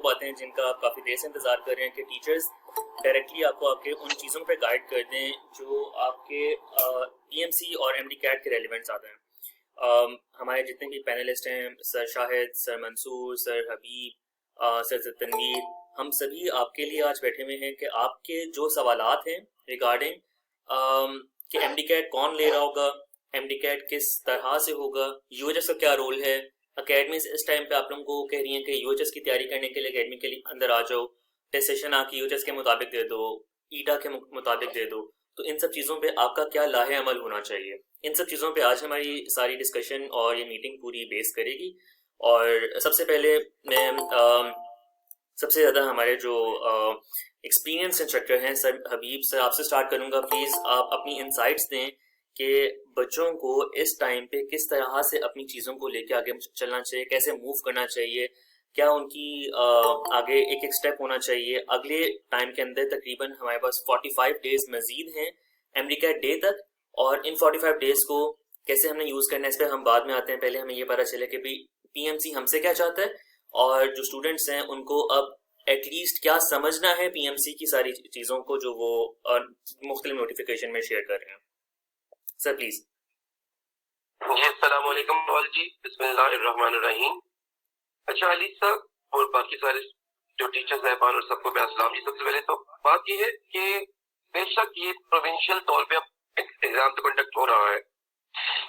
पाते हैं जिनका आप काफ़ी देर से इंतज़ार कर रहे हैं कि टीचर्स डायरेक्टली आपको आपके उन चीज़ों पे गाइड कर दें जो आपके पीएमसी और एमडी कैट के रेलिवेंट्स आते हैं। हमारे जितने भी पैनलिस्ट हैं, sir Shahid, sir Mansoor, sir Habib, sir Tanveer, हम सभी आपके लिए आज बैठे हुए हैं कि आपके जो सवालात हैं रिगार्डिंग कि एमडी कैट कौन ले रहा होगा, एमडी कैट किस तरह से होगा, यूएचएस का क्या रोल है, अकेडमीज इस टाइम पे आप लोगों को कह रही हैं कि यूएचएस की तैयारी करने के लिए अकेडमी के लिए अंदर आ जाओ, टेस्ट सेशन आके यूएचएस के मुताबिक दे दो, ईडा के मुताबिक दे दो। तो इन सब चीज़ों पे आपका क्या लाहे अमल होना चाहिए, इन सब चीज़ों पे आज हमारी सारी डिस्कशन और ये मीटिंग पूरी बेस करेगी। और सबसे पहले मैं सबसे ज़्यादा हमारे जो एक्सपीरियंस इंस्ट्रक्टर हैं सर हबीब सर, आपसे स्टार्ट करूँगा। प्लीज़ आप अपनी इंसाइट्स दें कि बच्चों को इस टाइम पे किस तरह से अपनी चीज़ों को लेके आगे चलना चाहिए, कैसे मूव करना चाहिए, क्या उनकी आगे एक एक स्टेप होना चाहिए। अगले टाइम के अंदर तकरीबन हमारे पास 45 डेज मजीद हैं एमडी कैट डे तक, और इन 45 डेज को कैसे हमने यूज़ करना है इस पर हम बाद में आते हैं। पहले हमें ये पता चले कि भाई पीएमसी हमसे क्या चाहता है, और जो स्टूडेंट्स हैं उनको अब एटलीस्ट क्या समझना है पीएमसी की सारी चीज़ों को जो वो मुख्तलिफ नोटिफिकेशन में शेयर कर रहे हैं। Sir please. जी अस्सलाम वालेकुम जी, बिस्मिल्लाहिर्रहमानिर्रहीम। अच्छा अली साहब और बाकी सारे जो टीचर्स साहबान और सबको अस्सलाम जी। सबसे पहले तो बात ये है कि बेशक ये प्रोविंशियल तौर पे एग्जाम तो कंडक्ट हो रहा है,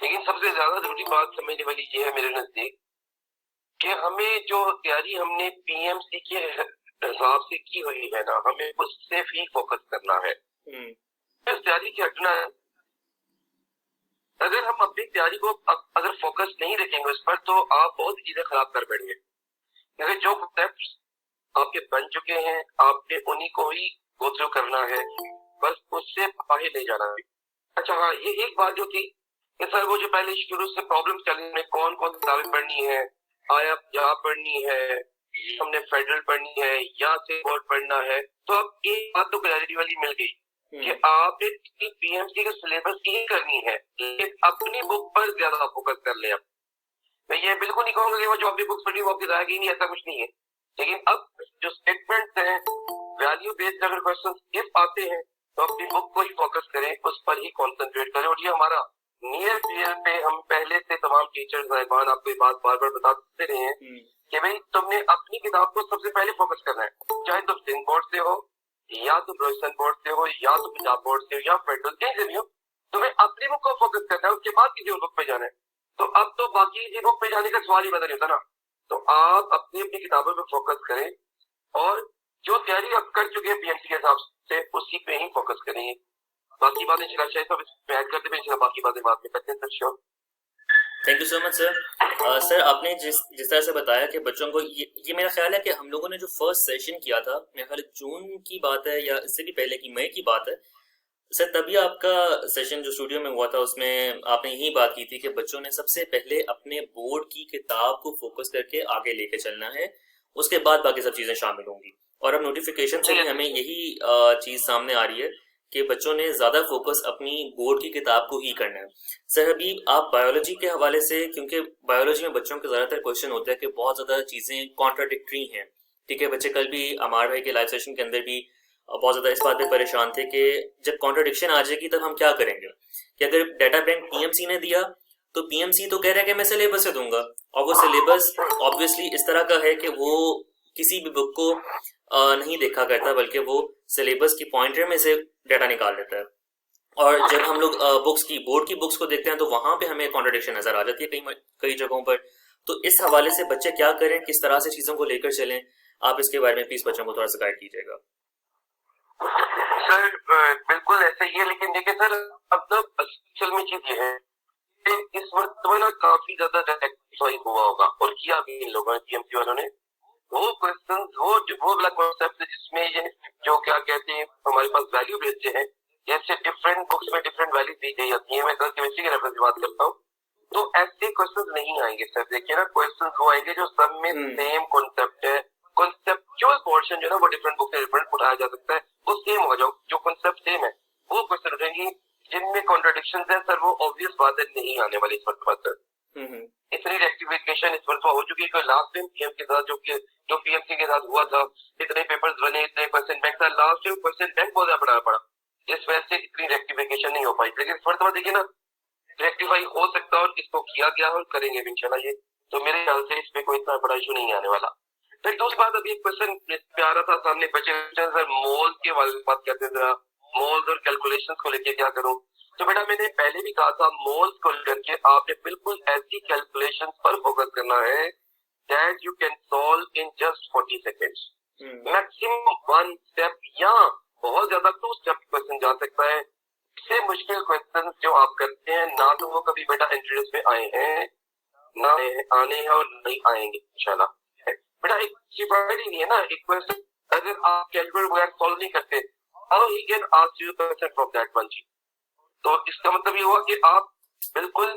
लेकिन सबसे ज्यादा जरूरी बात समझने वाली ये है मेरे नजदीक कि हमें जो तैयारी हमने पीएमसी के हिसाब से की हुई है ना, हमें उससे ही फोकस करना है, इस तैयारी से हटना है। अगर हम अपनी तैयारी को अगर फोकस नहीं रखेंगे उस पर, तो आप बहुत चीजें खराब कर बैठेंगे। क्योंकि जो स्टेप्स आपके बन चुके हैं आपने उन्हीं को ही गो थ्रू करना है, बस उससे बाहर नहीं जाना है। अच्छा हाँ, ये एक बात जो थी कि सर वो जो पहले शुरू से प्रॉब्लम चल रही है, कौन कौन किताबें पढ़नी है, आया यहाँ पढ़नी है, हमने फेडरल पढ़नी है या से बोर्ड पढ़ना है, तो अब एक बात तो क्लैरिटी वाली मिल गई कि आपने पीएमसी के सिलेबस की ही करनी है, लेकिन अपनी बुक पर ज्यादा फोकस कर ले। अब मैं ये बिल्कुल नहीं कहूंगा कि वो जो अपनी बुक्स पढ़ी वो आपकी जाएगी नहीं, ऐसा कुछ नहीं है। लेकिन अब जो स्टेटमेंट्स हैं, वैल्यू बेस्ड अगर क्वेश्चन इफ आते हैं तो अपनी बुक को ही फोकस करें, उस पर ही कॉन्सेंट्रेट करें। और ये हमारा नियर फ्यूचर पे हम पहले से तमाम टीचर्स साहिबान आपको ये बात बार बार बताते रहे हैं कि भाई तुमने अपनी किताब को सबसे पहले फोकस करना है, चाहे तुम सिंध बोर्ड से हो या तो रोशन बोर्ड से हो या तो पंजाब बोर्ड से हो या फेडरल कहीं से भी हो, तुम्हें अपनी बुक को फोकस करना है, उसके बाद किसी और बुक पे जाना है। तो अब तो बाकी किसी बुक पे जाने का सवाल ही बता नहीं होता ना। तो आप अपनी अपनी किताबों पे फोकस करें और जो तैयारी आप कर चुके हैं पीएमसी के हिसाब से उसी पे ही फोकस करेंगे। बाकी बातें चाहिए तो ऐड करते हैं, बाकी बातें बात में करते हैं। Sure, thank you so much sir. Sir आपने जिस तरह से बताया कि बच्चों को ये मेरा ख्याल है कि हम लोगों ने जो फर्स्ट सेशन किया था, मेरा ख्याल जून की बात है या इससे भी पहले की मई की बात है सर, तभी आपका सेशन जो स्टूडियो में हुआ था उसमें आपने यही बात की थी कि बच्चों ने सबसे पहले अपने बोर्ड की किताब को फोकस करके आगे लेके चलना है, उसके बाद बाकी सब चीज़ें शामिल होंगी। और अब नोटिफिकेशन से भी हमें यही चीज़ सामने आ रही है कि बच्चों ने ज़्यादा फोकस अपनी बोर्ड की किताब को ही करना है। सर हबीब, आप बायोलॉजी के हवाले से, क्योंकि बायोलॉजी में बच्चों के ज़्यादातर क्वेश्चन होते हैं कि बहुत ज़्यादा चीज़ें कॉन्ट्राडिक्टरी हैं, ठीक है। बच्चे कल भी अमार भाई के लाइव सेशन के अंदर भी बहुत ज़्यादा इस बात पे परेशान थे कि जब कॉन्ट्राडिक्शन आ जाएगी तब हम क्या करेंगे, कि अगर डाटा बैंक पीएमसी ने दिया तो पीएमसी तो कह रहा है कि मैं सिलेबस से दूंगा, और वो सिलेबस ऑब्वियसली इस तरह का है कि वो किसी भी बुक को नहीं देखा करता, बल्कि वो सिलेबस की पॉइंटर में से डाटा निकाल लेता है। और जब हम लोग बुक्स की बोर्ड की बुक्स को देखते हैं तो वहां पे हमें कॉन्ट्राडिक्शन नजर आ जाती है कई जगहों पर। तो इस हवाले से बच्चे क्या करें, किस तरह से चीजों को लेकर चलें, आप इसके बारे में प्लीज बच्चों को थोड़ा सा गाइड कीजिएगा। सर बिल्कुल ऐसा ही है, लेकिन देखिए सर अब तो असल में चीज ये है कि इस वक्त तो ना काफी ज्यादा रेक्टिफाई हुआ होगा और किया भी इन लोगों ने, पीएमसी वालों ने। वो क्वेश्चन वो वाला कॉन्सेप्ट जिसमें ये जो क्या कहते हैं हमारे पास वैल्यू बेस्ड है, जैसे डिफरेंट बुक्स में डिफरेंट वैल्यू दी गई जाती है। मैं कल केमिस्ट्री के रेफरेंस से बात करता हूँ, तो ऐसे क्वेश्चन नहीं आएंगे सर। देखिए ना, क्वेश्चन वो आएंगे जो सब में सेम कॉन्सेप्ट है, कॉन्सेप्चुअल पोर्शन जो है ना वो डिफरेंट बुक से डिफरेंट उठाया जा सकता है, वो सेम हो जाओ, जो कॉन्सेप्ट सेम है वो क्वेश्चन उठेंगे। जिनमें कॉन्ट्रडिक्शन है सर वो ऑब्वियस बात है नहीं आने वाली इस वक्त। इतनी रेक्टिफिकेशन इस वक्त हो चुकी है कि लास्ट टाइम पीएम के साथ जो जो पीएमसी के साथ हुआ था, इतने पेपर्स बने, इतने क्वेश्चन बैंक था, लास्ट में क्वेश्चन बैंक बहुत ज्यादा बढ़ाना पड़ा, जिस वजह से इतनी रेक्टिफिकेशन नहीं हो पाई। लेकिन इस बार देखिए ना, रेक्टिफाई हो सकता है और इसको किया गया और करेंगे भी इंशाल्लाह ये, तो मेरे ख्याल से इस पे कोई इतना बड़ा इशू नहीं आने वाला। फिर दूसरी बात, अभी एक क्वेश्चन प्यारा था सामने बचे, सर मोल्स के बारे में बात करते थे, मोल्स और कैलकुलेशंस को लेके क्या करूं। तो बेटा मैंने पहले भी कहा था, मोल्स को लेकर आपने बिल्कुल ऐसी कैलकुलेशंस पर फोकस करना है that you can solve in just 40 seconds, maximum 1 step या बहुत ज्यादा 2 स्टेप क्वेश्चन जा सकता है। इससे मुश्किल क्वेश्चन जो आप करते हैं ना, तो वो कभी बेटा एंट्रीज में आए हैं ना आने हैं और नहीं आएंगे इंशाल्लाह। बेटा एक सिपाही नहीं है ना, एक क्वेश्चन अगर आप कैलकुलेट वगैरह सॉल्व नहीं करते, how he can ask you question from that one जी। तो इसका मतलब ये हुआ कि आप बिल्कुल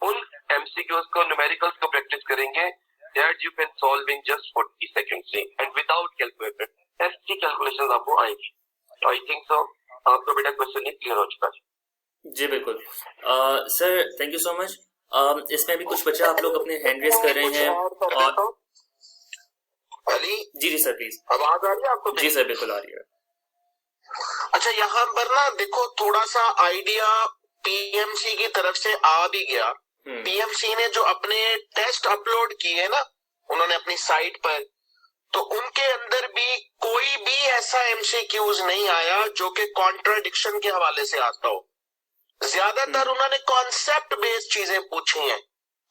उन एमसीक्यूज को, न्यूमेरिकल्स को प्रैक्टिस करेंगे that you can solve in just 40 seconds and without calculator, ऐसी कैलकुलेशंस आपको आएंगी। आई थिंक सो आपको बेटा क्वेश्चन ही क्लियर हो चुका है। जी बिल्कुल sir, thank you so much. इसमें भी कुछ बच्चे आप लोग अपने हैंड रेज कर रहे हैं और अली जी सर प्लीज। आवाज आ रही है आपको? जी सर बिल्कुल आ रही है। अच्छा, यहाँ पर ना देखो, थोड़ा सा आइडिया पीएमसी की तरफ से आ भी गया। पीएमसी ने जो अपने टेस्ट अपलोड किए ना उन्होंने अपनी साइट पर, तो उनके अंदर भी कोई भी ऐसा एमसीक्यूज नहीं आया जो कि कॉन्ट्राडिक्शन के हवाले से आता हो। ज्यादातर उन्होंने कॉन्सेप्ट बेस्ड चीजें पूछी हैं,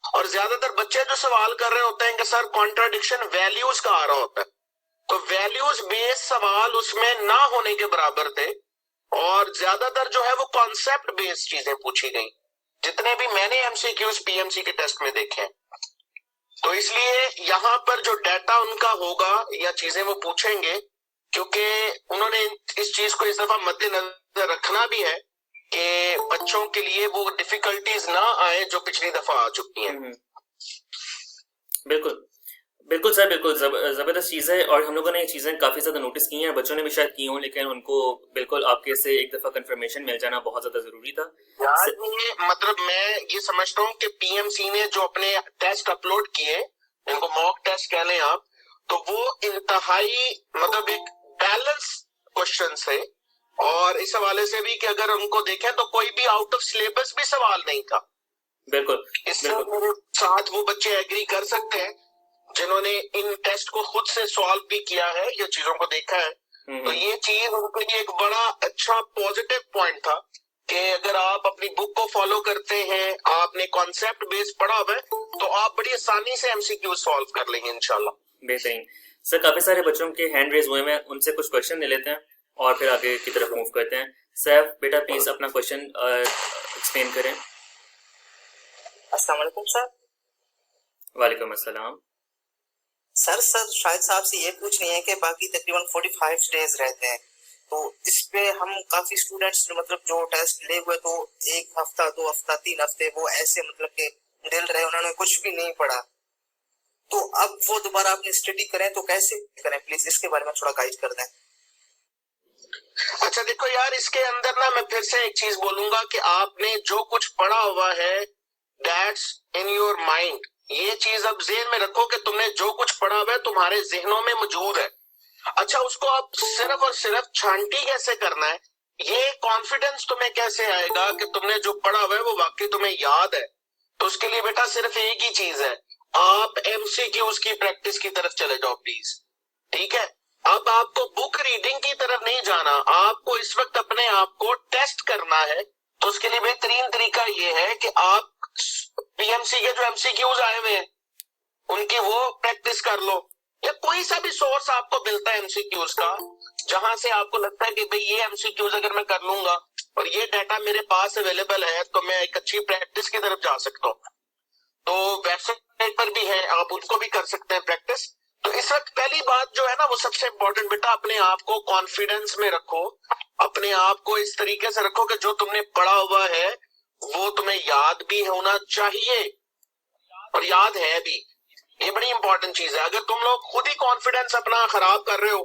और ज्यादातर बच्चे जो सवाल कर रहे होते हैं कि सर कॉन्ट्राडिक्शन वैल्यूज का आ रहा होता है, तो वैल्यूज बेस्ड सवाल उसमें ना होने के बराबर थे, और ज्यादातर जो है वो कॉन्सेप्ट बेस्ड चीजें पूछी गई, जितने भी मैंने एमसीक्यूज पीएमसी के टेस्ट में देखे हैं। तो इसलिए यहाँ पर जो डाटा उनका होगा या चीजें वो पूछेंगे, क्योंकि उन्होंने इस चीज को इस दफा मद्देनजर रखना भी है कि बच्चों के लिए वो डिफिकल्टीज ना आए जो पिछली दफा आ चुकी हैं। बिल्कुल बिल्कुल सर, बिल्कुल जबरदस्त चीज है, और हम लोगों ने ये चीजें काफी ज्यादा नोटिस की हैं, बच्चों ने भी शायद की हों, लेकिन उनको बिल्कुल आपके से एक दफा कंफर्मेशन मिल जाना बहुत ज्यादा जरूरी था यार। ये मतलब मैं ये समझता हूँ कि पीएमसी ने जो अपने टेस्ट अपलोड किए, इनको मॉक टेस्ट कह लें आप, तो वो इंतहाई मतलब एक बैलेंस क्वेश्चन है, और इस हवाले से भी कि अगर उनको देखें तो कोई भी आउट ऑफ सिलेबस भी सवाल नहीं था। बिल्कुल, इससे मेरे साथ वो बच्चे एग्री कर सकते हैं जिन्होंने इन टेस्ट को खुद से सॉल्व भी किया है, ये चीजों को देखा है। तो ये चीज उनके लिए एक बड़ा अच्छा पॉजिटिव पॉइंट था कि अगर आप अपनी बुक को फॉलो करते हैं, आपने कॉन्सेप्ट बेस्ड पढ़ा हुआ है, तो आप बड़ी आसानी से एमसीक्यू सॉल्व कर लेंगे इंशाल्लाह। बेहतरीन सर, काफी सारे बच्चों के हैंड रेज हुए हैं, उनसे कुछ क्वेश्चन ले लेते हैं और फिर आगे की तरफ मूव करते हैं। सैफ बेटा प्लीज अपना क्वेश्चन एक्सप्लेन करें। अस्सलाम वालेकुम सर। वालेकुम अस्सलाम। सर शायद साहब से ये पूछनी है कि बाकी तकरीबन 45 डेज रहते हैं, तो इस पे हम काफी स्टूडेंट्स मतलब जो टेस्ट ले हुए, तो 1 हफ्ता 2 हफ्ता 3 हफ्ते वो ऐसे मतलब के दिल रहे, उन्होंने कुछ भी नहीं पढ़ा, तो अब वो दोबारा अपनी स्टडी करें तो कैसे करें, प्लीज इसके बारे में थोड़ा गाइड कर दें। अच्छा देखो यार, इसके अंदर ना मैं फिर से एक चीज बोलूंगा कि आपने जो कुछ पढ़ा हुआ है दैट्स इन योर माइंड, ये चीज अब ज़हन में रखो कि तुमने जो कुछ पढ़ा हुआ है तुम्हारे जहनों में मौजूद है। अच्छा, उसको आप सिर्फ और सिर्फ छांटी कैसे करना है, ये कॉन्फिडेंस तुम्हें कैसे आएगा कि तुमने जो पढ़ा हुआ है वो वाकई तुम्हें याद है। तो उसके लिए बेटा सिर्फ एक ही चीज है, आप एमसीक्यूज की प्रैक्टिस की तरफ चले जाओ प्लीज, ठीक है। अब आपको बुक रीडिंग की तरफ नहीं जाना, आपको इस वक्त अपने आप को टेस्ट करना है। तो उसके लिए बेहतरीन तरीका ये है कि आप पीएमसी के जो एमसीक्यूज आए हुए हैं उनकी वो प्रैक्टिस कर लो, या कोई सा भी सोर्स आपको मिलता है एमसीक्यूज का जहां से आपको लगता है कि भाई ये एमसीक्यूज अगर मैं कर लूंगा और ये डाटा मेरे पास अवेलेबल है तो मैं एक अच्छी प्रैक्टिस की तरफ जा सकता हूँ। तो वेबसाइट पर भी है, आप उनको भी कर सकते हैं प्रैक्टिस। तो इस वक्त पहली बात जो है ना वो सबसे इंपॉर्टेंट बेटा, अपने आप को कॉन्फिडेंस में रखो, अपने आप को इस तरीके से रखो कि जो तुमने पढ़ा हुआ है वो तुम्हें याद भी होना चाहिए और याद है भी। ये बड़ी इंपॉर्टेंट चीज है। अगर तुम लोग खुद ही कॉन्फिडेंस अपना खराब कर रहे हो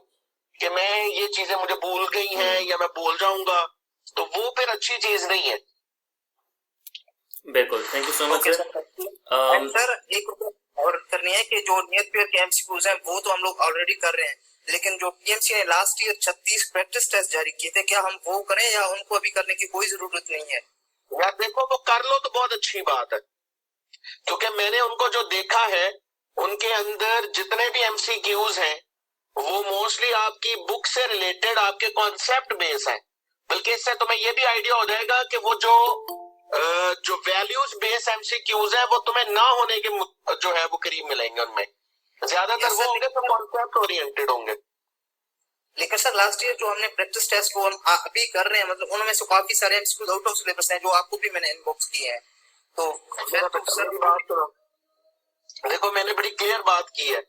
कि मैं ये चीजें मुझे भूल गई हैं या मैं भूल जाऊंगा, तो वो फिर अच्छी चीज नहीं है। बिल्कुल, thank you so much sir. Sir और करनी है कि जो नियर पेयर के एमसीक्यूज हैं वो तो हम लोग ऑलरेडी कर रहे हैं, लेकिन जो पीएमसी ने लास्ट ईयर 36 प्रैक्टिस टेस्ट जारी किए थे, क्या हम वो करें या उनको अभी करने की कोई जरूरत नहीं है? यार देखो, वो कर लो तो बहुत अच्छी बात है, क्योंकि मैंने उनको जो देखा है उनके अंदर जितने भी एमसीक्यूज हैं वो मोस्टली आपकी बुक से रिलेटेड आपके कॉन्सेप्ट बेस है। बल्कि इससे तुम्हें ये भी आइडिया हो जाएगा कि वो जो वैल्यूज बेस एमसीक्यूज है वो तुम्हें ना होने के जो है वो करीब मिलेंगे। उनमें ज्यादातर वो होंगे तो कॉन्सेप्ट ओरिएंटेड होंगे। लेकिन सर लास्ट ईयर जो हमने प्रैक्टिस टेस्ट वो हम अभी कर रहे हैं, मतलब उनमें से काफी सारे एमसीक्यूज आउट ऑफ सिलेबस हैं जो आपको भी मैंने इनबॉक्स किए हैं। तो सर बात देखो, मैंने बड़ी क्लियर बात की है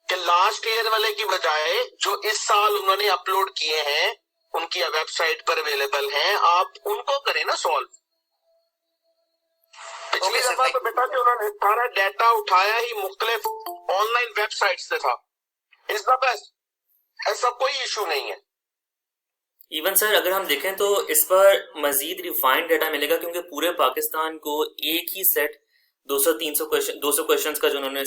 कि लास्ट ईयर वाले की बजाय जो इस साल उन्होंने अपलोड किए हैं उनकी वेबसाइट पर अवेलेबल हैं, आप उनको करें ना सॉल्व। पिछली दफा तो बेटा जो उन्होंने सारा डाटा उठाया ही मुख्तलिफ ऑनलाइन वेबसाइट से था, इस दफा ऐसा कोई इशू नहीं है। इवन सर अगर हम देखें तो इस पर मजीद रिफाइंड डाटा मिलेगा, क्योंकि पूरे पाकिस्तान को एक ही सेट 200 क्वेश्चंस का जो उन्होंने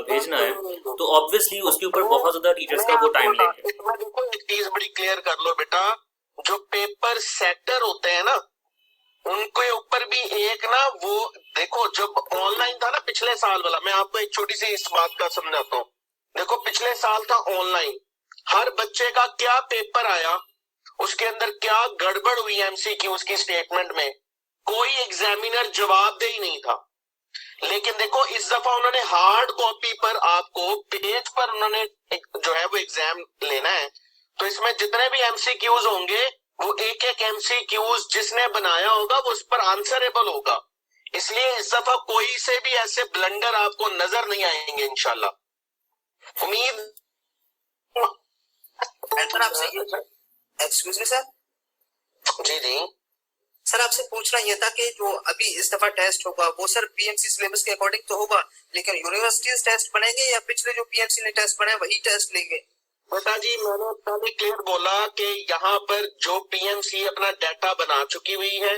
भेजना है, तो ऑब्वियसली उसके ऊपर बहुत ज्यादा टीचर्स का वो टाइम लेंगे। देखो एक चीज बड़ी क्लियर कर लो बेटा, जो पेपर सेटर होते हैं ना उनके ऊपर भी एक ना वो देखो, जब ऑनलाइन था ना पिछले साल वाला, मैं आपको एक छोटी सी इस बात का समझाता हूँ। देखो पिछले साल था ऑनलाइन, हर बच्चे का क्या पेपर आया, उसके अंदर क्या गड़बड़ हुई एमसीक्यूज की स्टेटमेंट में, कोई एग्जामिनर जवाबदेह ही नहीं था। लेकिन देखो इस दफा उन्होंने हार्ड कॉपी पर आपको पेज पर उन्होंने जो है वो एग्जाम लेना है, तो इसमें जितने भी एमसीक्यूज होंगे वो एक एक एमसीक्यूज जिसने बनाया होगा वो उस पर आंसरेबल होगा। इसलिए इस दफा कोई से भी ऐसे ब्लंडर आपको नजर नहीं आएंगे इंशाल्लाह। उम्मीद आपसे एक्सक्यूज मी सर। जी जी सर आपसे पूछना यह था कि जो अभी इस दफा टेस्ट होगा वो सर पीएमसी सिलेबस के अकॉर्डिंग तो होगा, लेकिन यूनिवर्सिटीज टेस्ट बनेंगे या पिछले जो पीएमसी ने टेस्ट बनाए वही टेस्ट लेंगे? बेटा जी मैंने पहले क्लियर बोला कि यहाँ पर जो पीएमसी अपना डाटा बना चुकी हुई है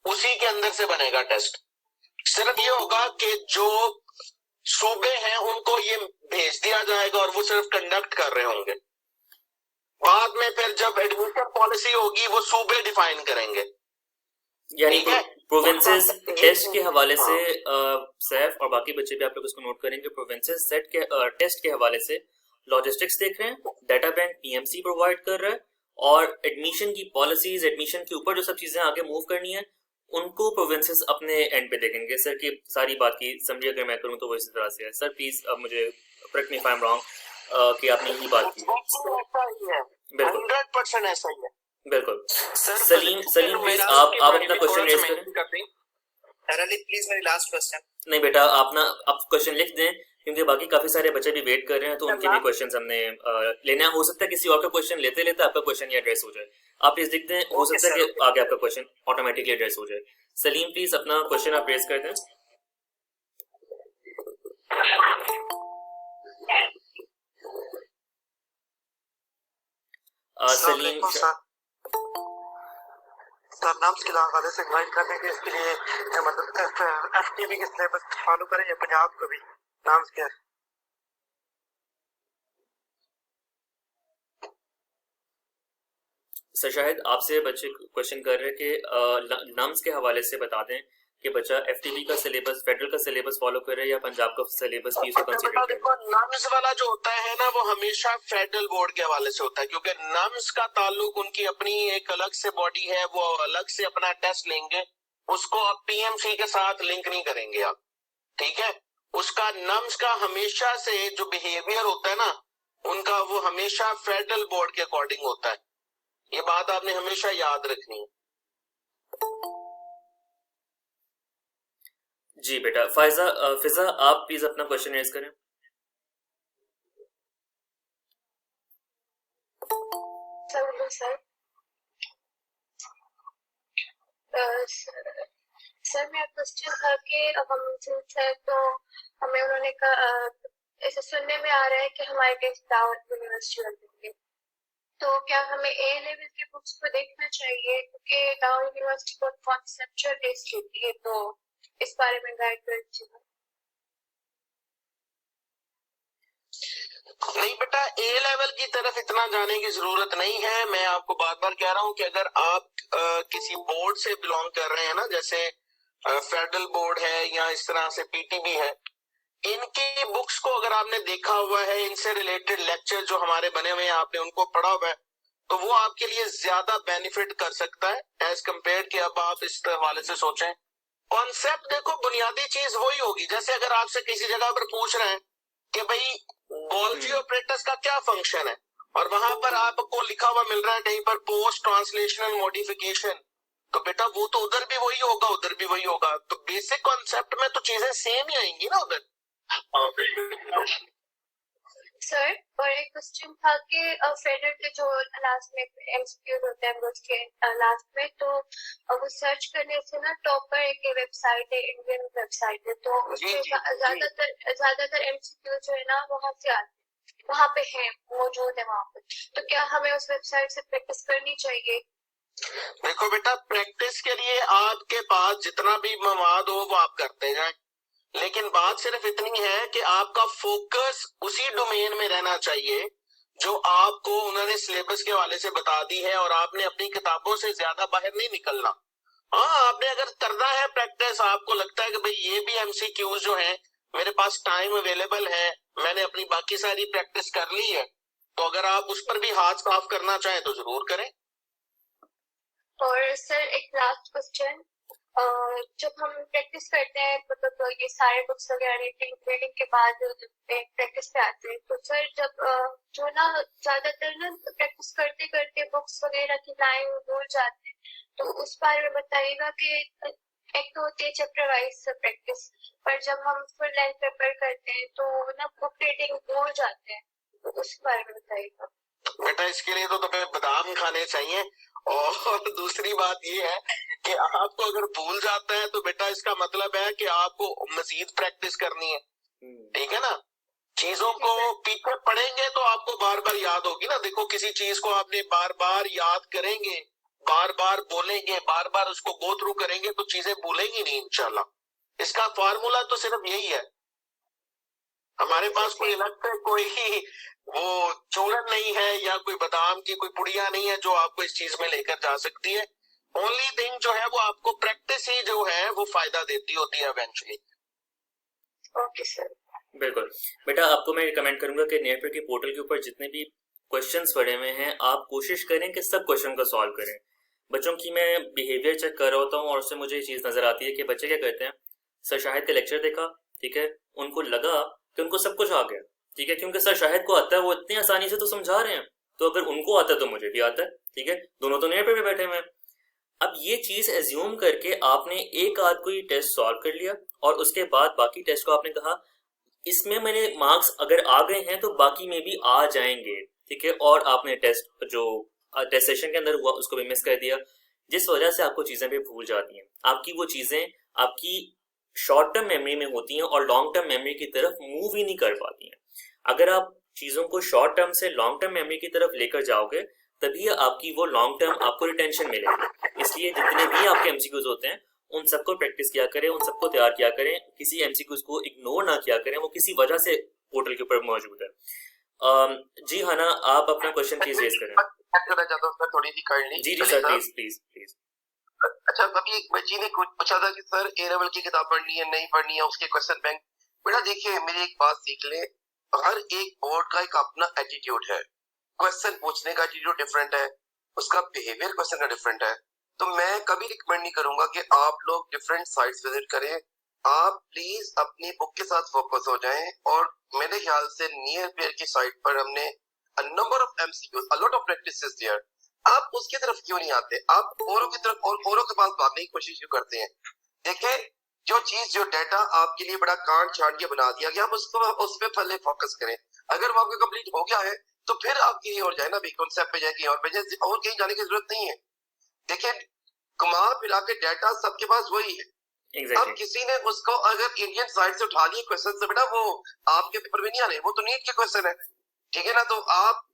उसी के अंदर से बनेगा टेस्ट। सिर्फ ये होगा कि जो सूबे हैं उनको ये भेज दिया जाएगा और वो सिर्फ कंडक्ट कर रहे होंगे। बाद में फिर जब एडमिशन पॉलिसी होगी वो सूबे डिफाइन करेंगे। यानी प्रोविंसेस टेस्ट के हवाले से सैफ और बाकी बच्चे भी आप लोग इसको नोट करेंगे, प्रोविंसेस सेट के टेस्ट के हवाले से लॉजिस्टिक्स देख रहे हैं, डाटा बैंक पीएमसी प्रोवाइड कर रहा है, और एडमिशन की पॉलिसीज, एडमिशन के ऊपर जो सब चीजें आगे मूव करनी है उनको प्रोविंसेस अपने एंड पे देखेंगे। सर की सारी बात की समझिए, अगर मैं करूं तो वो इसी तरह से है। सर प्लीज मुझे correct me if I am wrong कि आपने यही बात की है। बिल्कुल 100% ऐसा ही है। बिल्कुल। सलीम प्लीज आप अपना क्वेश्चन रेज करें। प्लीज मेरी लास्ट क्वेश्चन। नहीं बेटा आप क्वेश्चन लिख दें, क्योंकि बाकी काफी सारे बच्चे भी वेट कर रहे हैं, तो उनके भी क्वेश्चन हमने लेना हो सकता है किसी और का क्वेश्चन लेते लेते आपका क्वेश्चन या एड्रेस हो जाए। आप प्लीज लिख दें, हो सकता है कि आगे आपका क्वेश्चन ऑटोमेटिकली एड्रेस हो जाए। सलीम प्लीज अपना क्वेश्चन आप रेज कर दें। सलीम सर नाम्स के हवाले से गाइड करने के इसके लिए मतलब एफटीबी के सिलेबस फॉलो करें या पंजाब को भी नाम्स के? सर शायद आपसे बच्चे क्वेश्चन कर रहे हैं कि नाम्स के हवाले से बता दें कि बच्चा एफटीबी का सिलेबस, फेडरल का सिलेबस फॉलो कर रहा है या पंजाब का सिलेबस भी उसको कंसीडर कर रहा है। नम्स वाला जो होता है ना वो हमेशा फेडरल बोर्ड के हवाले से होता है, क्योंकि नम्स का ताल्लुक उनकी अपनी एक अलग से बॉडी है, वो अलग से अपना टेस्ट लेंगे, उसको आप पीएमसी के साथ लिंक नहीं करेंगे आप, ठीक है। उसका नम्स का हमेशा से जो बिहेवियर होता है ना उनका वो हमेशा फेडरल बोर्ड के अकॉर्डिंग होता है। ये बात आपने हमेशा याद रखनी है। जी बेटा। फिजा आप प्लीज अपना क्वेश्चन रेज करें। सर मेरा क्वेश्चन था कि अब हम है तो हमें उन्होंने कहा ऐसे सुनने में आ रहा है कि हमारे टेस्ट दावत यूनिवर्सिटी वाले देंगे, तो क्या हमें ए लेवल की बुक्स को देखना चाहिए, क्योंकि दावत यूनिवर्सिटी बहुत कॉन्सेप्चुअल टेस्ट लेती है, तो इस बारे में गाइड कर दीजिएगा। नहीं बेटा, ए लेवल की तरफ इतना जाने की जरूरत नहीं है। मैं आपको बार बार कह रहा हूँ कि अगर आप किसी बोर्ड से बिलोंग कर रहे हैं ना, जैसे फेडरल बोर्ड है या इस तरह से पीटीबी है, इनकी बुक्स को अगर आपने देखा हुआ है, इनसे रिलेटेड लेक्चर जो हमारे बने हुए हैं आपने उनको पढ़ा हुआ है, तो वो आपके लिए ज्यादा बेनिफिट कर सकता है एज कम्पेयर कि अब आप इस हवाले से सोचें। कॉन्सेप्ट देखो, बुनियादी चीज वही होगी। जैसे अगर आपसे किसी जगह पर पूछ रहे हैं कि भाई गोल्जी ऑपरेटर्स का क्या फंक्शन है, और वहां पर आपको लिखा हुआ मिल रहा है कहीं पर पोस्ट ट्रांसलेशनल मॉडिफिकेशन, तो बेटा वो तो उधर भी वही होगा, उधर भी वही होगा। तो बेसिक कॉन्सेप्ट में तो चीजें सेम ही आएंगी ना उधर। सर, और एक क्वेश्चन था कि फेडरल के जो लास्ट में एमसीक्यूज होते हैं बोर्ड के लास्ट में, तो वो सर्च करने से ना टॉप पर एक वेबसाइट है, इंडियन वेबसाइट है, तो उसमें ज्यादातर एमसीक्यू जो है ना वहाँ से आते हैं, वहाँ पे है, मौजूद है वहाँ पे। तो क्या हमें उस वेबसाइट से प्रैक्टिस करनी चाहिए? देखो बेटा, प्रैक्टिस के लिए आपके पास जितना भी मवाद हो वो आप करते जाएं, लेकिन बात सिर्फ इतनी है कि आपका फोकस उसी डोमेन में रहना चाहिए जो आपको उन्होंने सिलेबस के हवाले से बता दी है, और आपने अपनी किताबों से ज्यादा बाहर नहीं निकलना। हाँ, आपने अगर करना है प्रैक्टिस, आपको लगता है कि भाई ये भी एमसीक्यूज जो है मेरे पास टाइम अवेलेबल है, मैंने अपनी बाकी सारी प्रैक्टिस कर ली है, तो अगर आप उस पर भी हाथ साफ करना चाहें तो जरूर करें। और सर एक लास्ट क्वेश्चन, जब हम प्रैक्टिस करते हैं, मतलब ये सारे बुक्स वगैरह रीडिंग के बाद प्रैक्टिस पे आते हैं, तो सर जब जो ना ज्यादातर ना प्रैक्टिस करते करते बुक्स वगैरह की लाइन भूल जाते हैं, तो उस बारे में बताइएगा कि एक तो होती है चैप्टर वाइज प्रैक्टिस, पर जब हम फुल लेंथ पेपर करते हैं तो ना बुक रीडिंग भूल जाते हैं, तो उस बारे में बताइएगा। बेटा, इसके लिए तो तुम्हें बादाम खाने चाहिए, और दूसरी बात ये है कि आपको अगर भूल जाता है तो बेटा इसका मतलब है कि आपको मजीद प्रैक्टिस करनी है, ठीक है ना। चीजों को पीछे पढ़ेंगे तो आपको बार बार याद होगी ना। देखो, किसी चीज को आपने बार बार याद करेंगे, बार बार बोलेंगे, बार बार उसको गो थ्रू करेंगे तो चीजें भूलेंगी नहीं इंशाल्लाह। इसका फार्मूला तो सिर्फ यही है। हमारे पास कोई अलग से कोई वो चूरन नहीं है या कोई बादाम की कोई पुड़िया नहीं है जो आपको इस चीज में लेकर जा सकती है। ओनली थिंग जो है वो आपको प्रैक्टिस ही जो है वो फायदा देती होती है इवेंचुअली। Okay sir. बिल्कुल बेटा, आपको मैं रिकमेंड करूंगा कि नेटवर्क के पोर्टल के ऊपर जितने भी क्वेश्चंस पड़े हुए हैं, आप कोशिश करें कि सब क्वेश्चन को सॉल्व करें। बच्चों की मैं बिहेवियर चेक कर रहा होता हूँ और उससे मुझे ये चीज नजर आती है कि बच्चे क्या करते हैं, सर शाहिद का लेक्चर देखा, ठीक है, उनको लगा कि उनको सब कुछ आ गया, ठीक है, क्योंकि सर शाहिद को आता है, वो इतनी आसानी से तो समझा रहे हैं, तो अगर उनको आता है तो मुझे भी आता है, ठीक है, दोनों तो नेट पे बैठे हुए हैं। अब ये चीज एज्यूम करके आपने एक आध कोई टेस्ट सॉल्व कर लिया और उसके बाद बाकी टेस्ट को आपने कहा इसमें मैंने मार्क्स अगर आ गए हैं तो बाकी में भी आ जाएंगे, ठीक है, और आपने टेस्ट जो टेस्ट सेशन के अंदर हुआ उसको भी मिस कर दिया, जिस वजह से आपको चीजें भी भूल जाती हैं। आपकी वो चीजें आपकी शॉर्ट टर्म मेमोरी में होती हैं और लॉन्ग टर्म मेमोरी की तरफ मूव ही नहीं कर पाती हैं। अगर आप चीजों को शॉर्ट टर्म से लॉन्ग टर्म मेमोरी की तरफ लेकर जाओगे तभी आपकी वो लॉन्ग टर्म आपको रिटेंशन मिलेगी। इसलिए जितने भी आपके एमसीक्यूज होते हैं उन सबको प्रैक्टिस किया करें, उन सबको तैयार किया करें, किसी एमसीक्यूज को इग्नोर ना किया करें, वो किसी वजह से पोर्टल के ऊपर मौजूद है। जी हाँ ना, आप अपना क्वेश्चन प्लीज रेज करें। थोड़ी सी काइंडली। जी सर, प्लीज प्लीज प्लीज। अच्छा, अभी एक बच्ची ने कुछ पूछा था कि सर ए लेवल की किताब पढ़नी है नहीं पढ़नी है, उसके क्वेश्चन बैंक। बेटा देखिए, मेरी एक बात सीख ले, हर एक बोर्ड का एक अपना एटीट्यूड है, क्वेश्चन पूछने का एटीट्यूड डिफरेंट है, उसका बिहेवियर क्वेश्चन का डिफरेंट है। तो मैं कभी रिकमेंड नहीं करूंगा कि आप लोग डिफरेंट साइट्स विजिट करें। आप प्लीज अपनी बुक के साथ फोकस हो जाएं, और मेरे ख्याल से नियर पेयर की साइट पर हमने a number of MCQs, a lot of practices there। आप उसकी तरफ क्यों नहीं आते? आप औरों की तरफ और औरों के पास भागने की कोशिश क्यों करते हैं? देखिए, जो चीज जो डाटा आपके लिए बड़ा कांट छांट के बना दिया गया, आप उसको उस पर पहले फोकस करें। अगर वो आपका कंप्लीट हो गया है तो फिर आप कहीं और जाए ना, भी कॉन्सेप्ट पे जाए, कहीं और पे जाए, और कहीं जाने की जरूरत नहीं है। देखिए, घुमा फिरा के डाटा सबके पास वही है। अब किसी ने उसको अगर इंडियन साइड से उठा लिए क्वेश्चन से, बेटा वो आपके पेपर में नहीं आने, वो तो नीट के क्वेश्चन है, ठीक है ना। तो आप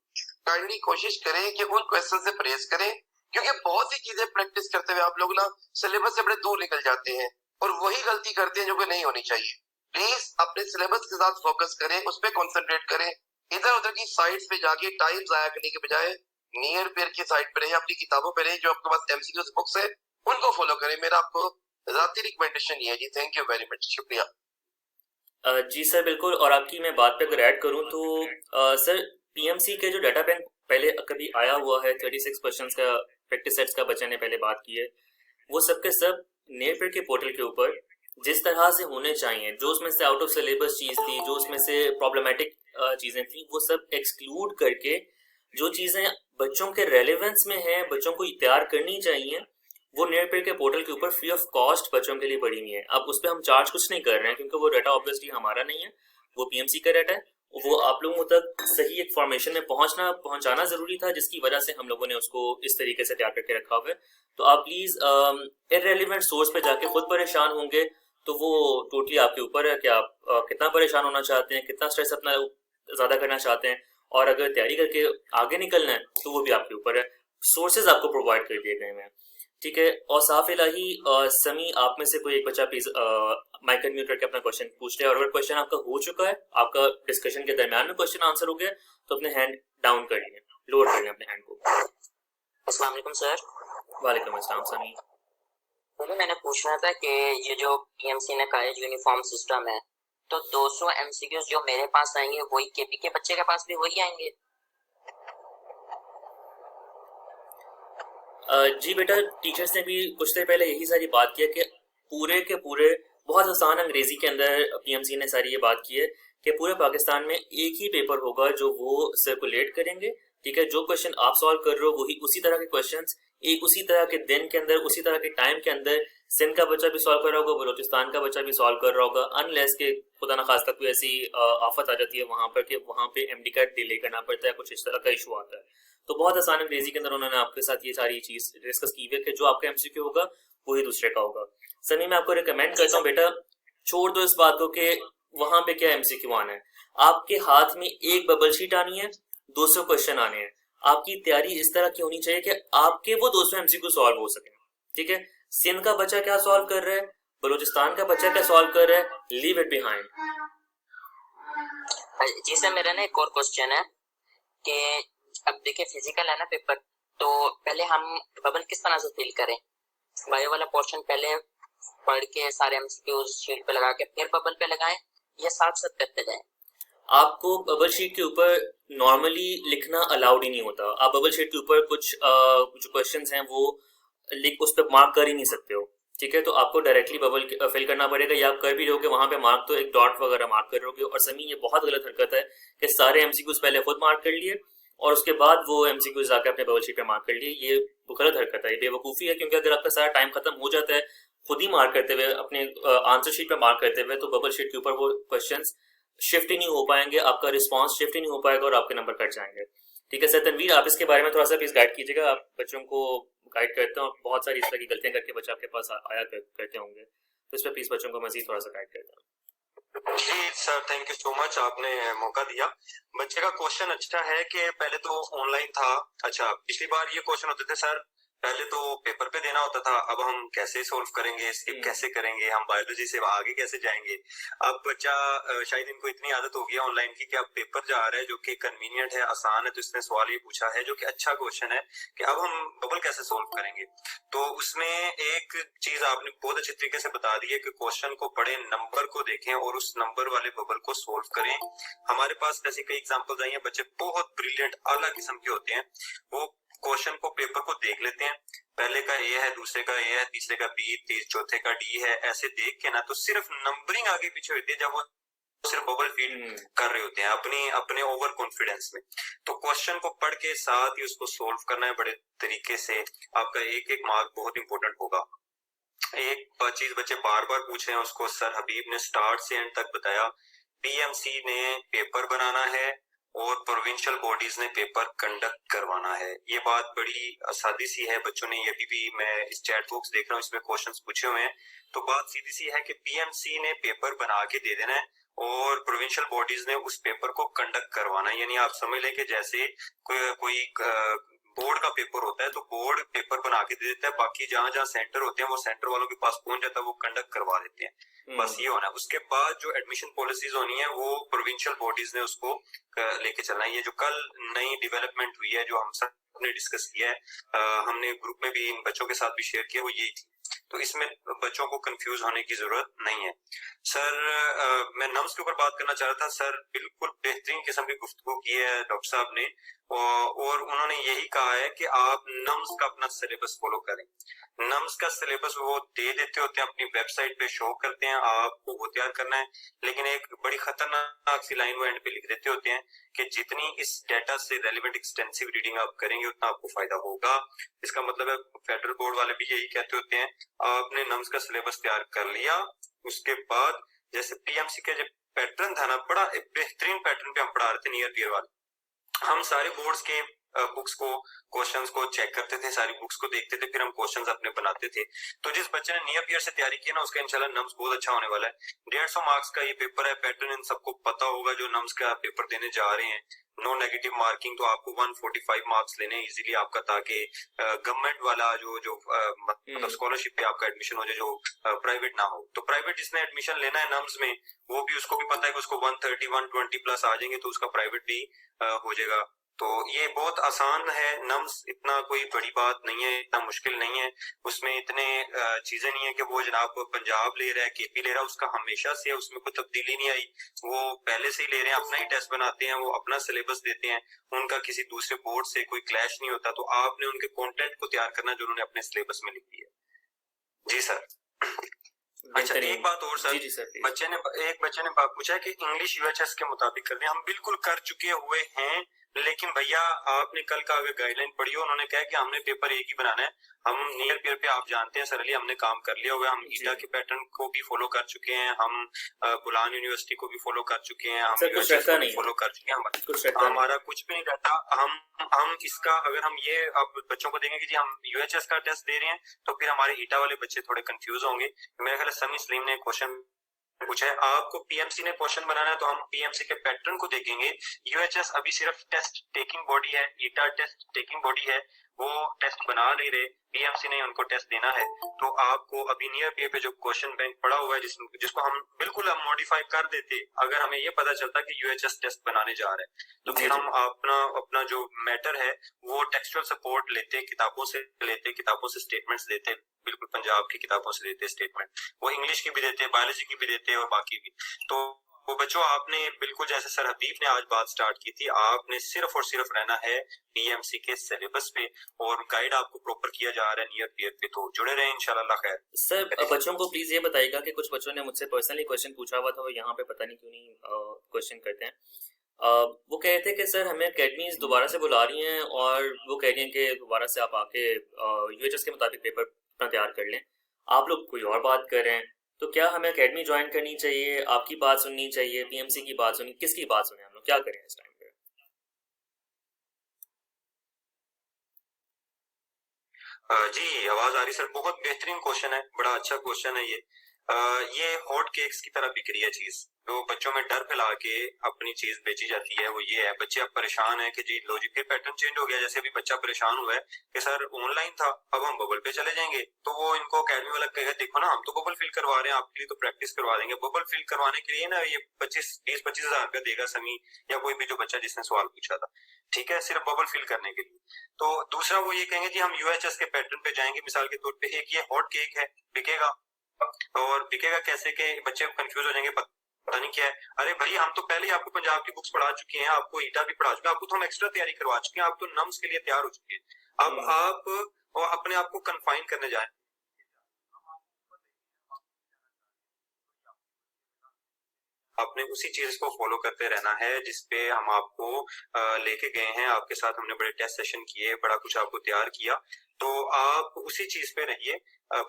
काइंडली कोशिश करें कि उन क्वेश्चन से परहेज करें, क्योंकि बहुत सी चीजें प्रैक्टिस करते हुए आप लोग ना सिलेबस से बड़े दूर निकल जाते हैं और वही गलती करते हैं जो कि नहीं होनी चाहिए। प्लीज अपने सिलेबस के साथ फोकस करें, उस पर कॉन्सेंट्रेट करें, इधर उधर की साइट्स पे जाके टाइम जाया करने के बजाय नियर पेयर की साइट पे रहे, अपनी किताबों पे रहे, जो आपके पास एमसीक्यूज बुक्स है उनको फॉलो करें। मेरा आपको जाती रिकमेंडेशन ये है जी। थैंक यू वेरी मच, शुक्रिया। जी सर बिल्कुल। और आपकी मैं बात पे अगर ऐड करूं तो सर पीएमसी के जो डाटा बैंक पहले कभी आया हुआ है 36 क्वेश्चंस का प्रैक्टिस सेट्स का बच्चे ने पहले बात की है, वो सब के सब नेटपेड के पोर्टल के ऊपर जिस तरह से होने चाहिए, जो उसमें से आउट ऑफ सिलेबस चीज थी, जो उसमें से प्रॉब्लमेटिक चीजें थी, वो सब एक्सक्लूड करके जो चीजें बच्चों के रेलेवेंस में है, बच्चों को तैयार करनी चाहिए, वो नेटपेड के पोर्टल के ऊपर फ्री ऑफ कॉस्ट बच्चों के लिए पड़ी हुई है। अब उस पर हम चार्ज कुछ नहीं कर रहे हैं क्योंकि वो डाटा ऑब्वियसली हमारा नहीं है, वो पीएमसी का डाटा है। वो आप लोगों तक सही एक फॉर्मेशन में पहुंचाना जरूरी था, जिसकी वजह से हम लोगों ने उसको इस तरीके से तैयार करके रखा हुआ है। तो आप प्लीज इररेलेवेंट सोर्स पे जाके खुद परेशान होंगे तो वो टोटली आपके ऊपर है कि आप कितना परेशान होना चाहते हैं, कितना स्ट्रेस अपना ज्यादा करना चाहते हैं, और अगर तैयारी करके आगे निकलना है तो वो भी आपके ऊपर है। सोर्सेज आपको प्रोवाइड कर दिए गए हैं, ठीक है। और साफ इलाही समी, आप में से कोई एक बच्चा प्लीज माइक अनम्यूट करके अपना क्वेश्चन पूछ ले, और अगर क्वेश्चन आपका हो चुका है, आपका डिस्कशन के दरमियान में क्वेश्चन आंसर हो गया, तो अपने हैंड डाउन कर लिए, लोअर कर लें अपने हैंड को। अस्सलाम वालेकुम सर। वालेकुम अस्सलाम समी। तो मैंने पूछना था कि ये जो पीएमसी ने कहा है यूनिफॉर्म सिस्टम है, तो 200 एमसीक्यूज जो मेरे पास आएंगे वही केपी के बच्चे के पास भी वही आएंगे? जी बेटा, टीचर्स ने भी कुछ देर पहले यही सारी बात की है कि पूरे के पूरे बहुत आसान अंग्रेजी के अंदर पीएमसी ने सारी ये बात की है कि पूरे पाकिस्तान में एक ही पेपर होगा जो वो सर्कुलेट करेंगे, ठीक है। जो क्वेश्चन आप सॉल्व कर रहे हो वही उसी तरह के क्वेश्चंस एक उसी तरह के दिन के अंदर, उसी तरह के टाइम के अंदर सिंध का बच्चा भी सॉल्व कर रहा होगा, बलूचिस्तान का बच्चा भी सॉल्व कर रहा होगा, अनलेस के खुदा न खास्ता कोई ऐसी आफत आ जाती है वहां पर कि वहां पे एमडी कार्ड डिले करना पड़ता है, कुछ इस तरह का इशू आता है। तो बहुत आसान अंग्रेजी के अंदर उन्होंने आपके साथ ये सारी चीज डिस्कस की है कि जो आपका एमसीक्यू होगा वही दूसरे का होगा। सनी, मैं आपको रिकमेंड करता हूँ बेटा, छोड़ दो इस बात को कि वहां पे क्या एमसीक्यू आना है। आपके हाथ में एक बबल शीट आनी है, 200 क्वेश्चन आने हैं। आपकी तैयारी इस तरह की होनी चाहिए कि आपके वो 200 एमसीक्यू सॉल्व हो सके, ठीक है। सिंध का बच्चा क्या सॉल्व कर रहा है, बलूचिस्तान का बच्चा क्या सॉल्व कर रहा है, लीव इट बिहाइंड। जी सर, मेरा ना एक और क्वेश्चन है कि अब देखिए फिजिकल है ना पेपर, तो पहले हम बबल किस तरह से फिल करें? बायो वाला पोर्शन पहले पढ़ के सारे एमसीक्यूज शीट पे लगा के फिर बबल पे लगाएं या साथ साथ करते जाएं? आपको बबल शीट के ऊपर नॉर्मली लिखना अलाउड ही नहीं होता। आप बबल शीट के ऊपर कुछ जो क्वेश्चंस हैं वो लिख उस पर मार्क कर ही नहीं सकते हो, ठीक है। तो आपको डायरेक्टली बबल फिल करना पड़ेगा, या आप कर भी रहोगे वहां पे मार्क तो एक डॉट वगैरह मार्क कर रहोगे। और समी, ये बहुत गलत हरकत है कि सारे एमसीक्यूज पहले खुद मार्क कर लिए और उसके बाद वो एमसीक्यूज आके अपने बबल शीट पे मार्क कर लिए। ये गलत हरकत है, ये बेवकूफ़ी है, क्योंकि अगर आपका सारा टाइम खत्म हो जाता है खुद ही मार्क करते हुए, अपने आंसर शीट पे मार्क करते हुए, तो बबल शीट के ऊपर वो क्वेश्चंस शिफ्ट ही नहीं हो पाएंगे, आपका रिस्पांस शिफ्ट ही नहीं हो पाएगा और आपके नंबर कट जाएंगे, ठीक है। सर तनवीर, आप इसके बारे में थोड़ा सा प्लीज गाइड कीजिएगा। आप बच्चों को गाइड करते हैं और बहुत सारी इस तरह की गलतियां करके बच्चे आपके पास आया करते होंगे, तो इस पर प्लीज बच्चों को मजीद थोड़ा सा गाइड करते हैं। जी sir, thank you so much, आपने मौका दिया। बच्चे का क्वेश्चन अच्छा है कि पहले तो ऑनलाइन था। अच्छा, पिछली बार ये क्वेश्चन होते थे सर, पहले तो पेपर पे देना होता था, अब हम कैसे सोल्व करेंगे, स्किप कैसे करेंगे, हम बायोलॉजी से आगे कैसे जाएंगे। अब बच्चा शायद इनको इतनी आदत हो गई है ऑनलाइन की कि अब पेपर जा रहा है जो कि कन्वीनियंट है, आसान है, तो इसने सवाल ये पूछा है जो कि अच्छा क्वेश्चन है कि अब हम बबल कैसे सोल्व करेंगे। तो उसमें एक चीज आपने बहुत अच्छे तरीके से बता दी है कि क्वेश्चन को पढ़े, नंबर को देखें और उस नंबर वाले बबल को सोल्व करें। हमारे पास ऐसी कई एग्जाम्पल्स आई हैं, बच्चे बहुत ब्रिलियंट आला किस्म के होते हैं, वो क्वेश्चन को पेपर को देख लेते हैं, पहले का ए है, दूसरे का ए है, तीसरे का बी, चौथे का डी है, ऐसे देख के ना तो सिर्फ नंबरिंग आगे पीछे होती है जब वो सिर्फ बबल फील कर रहे होते हैं अपने ओवर कॉन्फिडेंस में। तो क्वेश्चन को पढ़ के साथ ही उसको सोल्व करना है बड़े तरीके से, आपका एक एक मार्क बहुत इंपॉर्टेंट होगा। एक चीज बच्चे बार बार पूछ रहे हैं, उसको सर हबीब ने स्टार्ट से एंड तक बताया। पीएमसी ने पेपर बनाना है और प्रोविंशियल बॉडीज ने पेपर कंडक्ट करवाना है। ये बात बड़ी सादी सी है, बच्चों ने ये भी मैं इस चैट बॉक्स देख रहा हूँ, इसमें क्वेश्चंस पूछे हुए हैं। तो बात सीधी सी है कि पीएमसी ने पेपर बना के दे देना है और प्रोविंशियल बॉडीज ने उस पेपर को कंडक्ट करवाना है। यानी आप समझ लें कि जैसे कोई बोर्ड का पेपर होता है तो बोर्ड पेपर बना के दे देता है, बाकी जहाँ जहाँ सेंटर होते हैं वो सेंटर वालों के पास पहुंच जाता है, वो कंडक्ट करवा देते हैं। बस ये होना है। उसके बाद जो एडमिशन पॉलिसीज होनी है वो प्रोविंशियल बॉडीज ने उसको लेके चलना है। ये जो कल नई डेवलपमेंट हुई है जो हम सब ने डिस्कस किया है, हमने ग्रुप में भी इन बच्चों के साथ भी शेयर किया, वो यही थी। तो इसमें बच्चों को कंफ्यूज होने की जरूरत नहीं है। सर मैं नम्स के ऊपर बात करना चाह रहा था। सर बिल्कुल बेहतरीन किस्म की गुफ्तगू की है डॉक्टर साहब ने, और उन्होंने यही कहा है कि आप नम्स का अपना सिलेबस फॉलो करें। नम्स का सिलेबस वो दे देते होते हैं, अपनी वेबसाइट पे शो करते हैं, आपको वो तैयार करना है। लेकिन एक बड़ी खतरनाक सी लाइन वो एंड पे लिख देते होते हैं कि जितनी इस डेटा से रेलिवेंट एक्सटेंसिव रीडिंग आप करेंगे उतना आपको फायदा होगा। इसका मतलब है फेडरल बोर्ड वाले भी यही कहते होते हैं, आपने नम्स का सिलेबस तैयार कर लिया, उसके बाद जैसे पीएमसी के जो पैटर्न था ना, बड़ा एक बेहतरीन पैटर्न पे हम पढ़ा रहे थे नियर पीयर वाले। हम सारे बोर्ड्स के बुक्स को, क्वेश्चंस को चेक करते थे, सारी बुक्स को देखते थे, फिर हम क्वेश्चंस अपने बनाते थे। तो जिस बच्चे ने नियर पीयर से तैयारी की ना, उसका इंशाल्लाह नम्स बहुत अच्छा होने वाला है। 150 मार्क्स का ये पेपर है, पैटर्न इन सबको पता होगा जो नम्स का पेपर देने जा रहे हैं। नो नेगेटिव मार्किंग, तो आपको 145 मार्क्स लेने इजीली आपका, ताकि गवर्नमेंट वाला जो मतलब स्कॉलरशिप पे आपका एडमिशन हो जाए, जो प्राइवेट ना हो। तो प्राइवेट जिसने एडमिशन लेना है नम्स में, वो भी उसको भी पता है कि उसको 130 120 प्लस आ जाएंगे तो उसका प्राइवेट भी हो जाएगा। तो ये बहुत आसान है नम्स, इतना कोई बड़ी बात नहीं है, इतना मुश्किल नहीं है। उसमें इतने चीजें नहीं है कि वो जनाब पंजाब ले रहा है, केपी ले रहा है, उसका हमेशा से है, उसमें कोई तब्दीली नहीं आई। वो पहले से ही ले रहे हैं, अपना ही टेस्ट बनाते हैं, वो अपना सिलेबस देते हैं, उनका किसी दूसरे बोर्ड से कोई क्लैश नहीं होता। तो आपने उनके कंटेंट को तैयार करना जो उन्होंने अपने सिलेबस में लिख दिया। जी सर। अच्छा एक बात और सर, एक बच्चे ने बात पूछा है कि इंग्लिश यूएचएस के मुताबिक कर दें। हम बिल्कुल कर चुके हुए हैं, लेकिन भैया आपने कल का अगर गाइडलाइन पढ़ी हो, उन्होंने कहा कि हमने पेपर एक ही बनाना है। हम नियर पेयर पे आप जानते हैं सर अली, हमने काम कर लिया हुआ है। हम ईटा के पैटर्न को भी फॉलो कर चुके हैं, हम बुलान यूनिवर्सिटी को भी फॉलो कर चुके हैं, हम फॉलो कर चुके हैं, हमारा कुछ भी नहीं रहता। हम इसका अगर हम ये आप बच्चों को देंगे कि जी हम यूएचएस का टेस्ट दे रहे हैं, तो फिर हमारे ईटा वाले बच्चे थोड़े कंफ्यूज होंगे। मेरे ख्याल समी सलीम ने क्वेश्चन पूछा है, आपको पीएमसी ने क्वेश्चन बनाना है तो हम पीएमसी के पैटर्न को देखेंगे। यूएचएस अभी सिर्फ टेस्ट टेकिंग बॉडी है, ईटा टेस्ट टेकिंग बॉडी है, वो टेस्ट बना नहीं रहे, पीएमसी ने उनको टेस्ट देना है। तो आपको अभी नियर पीए पे जो क्वेश्चन बैंक पड़ा हुआ है, जिसको हम बिल्कुल मॉडिफाई कर देते अगर हमें ये पता चलता कि यूएचएस टेस्ट बनाने जा रहे हैं, तो फिर हम अपना जो मैटर है वो टेक्सचुअल सपोर्ट लेते, किताबों से स्टेटमेंट्स देते, बिल्कुल पंजाब की किताबों से देते स्टेटमेंट, वो इंग्लिश की भी देते, बायोलॉजी की भी देते और बाकी भी। तो वो बच्चों आपने बिल्कुल जैसे सर हबीब ने आज बात स्टार्ट की थी, आपने सिर्फ और सिर्फ रहना है पीएमसी के सिलेबस पे, और गाइड आपको प्रॉपर किया जा रहा है नियर पीयर पे। तो जुड़े रहे इंशाल्लाह खैर। सर बच्चों को प्लीज ये बताइएगा कि कुछ बच्चों ने मुझसे पर्सनली क्वेश्चन पूछा हुआ था, वो यहाँ पे पता नहीं क्यों नहीं क्वेश्चन करते हैं। वो कह रहे थे कि सर हमें अकेडमीज दोबारा से बुला रही हैं और वो कह रही हैं कि दोबारा से आप आके यूएचएस के मुताबिक पेपर अपना तैयार कर लें। आप लोग कोई और बात कर रहे हैं, तो क्या हमें अकेडमी ज्वाइन करनी चाहिए, आपकी बात सुननी चाहिए, पीएमसी की बात सुननी, किसकी बात सुने, हम लोग क्या करें इस टाइम पे? जी आवाज आ रही सर, बहुत बेहतरीन क्वेश्चन है, बड़ा अच्छा क्वेश्चन है ये हॉट केक्स की तरह बिक रही है चीज, तो बच्चों में डर फैला के अपनी चीज बेची जाती है। वो ये है, बच्चे अब परेशान है कि जी लो जी फिर पैटर्न चेंज हो गया। जैसे अभी बच्चा परेशान हुआ है कि सर ऑनलाइन था, अब हम बबल पे चले जाएंगे, तो वो इनको अकेडमी वाला कहेगा देखो ना हम तो बबल फिल करवा रहे हैं, आपके लिए तो प्रैक्टिस करवा देंगे। बबल फिल करवाने के लिए ना ये 20-25 हजार रुपया देगा समी या कोई भी जो बच्चा जिसने सवाल पूछा था, ठीक है, सिर्फ बबल फिल करने के लिए। तो दूसरा वो ये कहेंगे जी हम यूएचएस के पैटर्न पे जाएंगे। मिसाल के तौर पे एक ये हॉट केक है, बिकेगा, और बिकेगा कैसे के बच्चे कंफ्यूज हो जाएंगे, पता नहीं क्या है। अरे भाई हम तो पहले ही आपको पंजाब की बुक्स पढ़ा चुके हैं, आपको ईटा भी पढ़ा चुके हैं, आपको तो हम एक्स्ट्रा तैयारी करवा चुके हैं, आप तो नम्स के लिए तैयार हो चुके हैं। अब आप अपने आप को कन्फाइन करने जाए, आपने उसी चीज को फॉलो करते रहना है जिसपे हम आपको लेके गए हैं। आपके साथ हमने बड़े टेस्ट सेशन किए, बड़ा कुछ आपको तैयार किया, तो आप उसी चीज पे रहिए,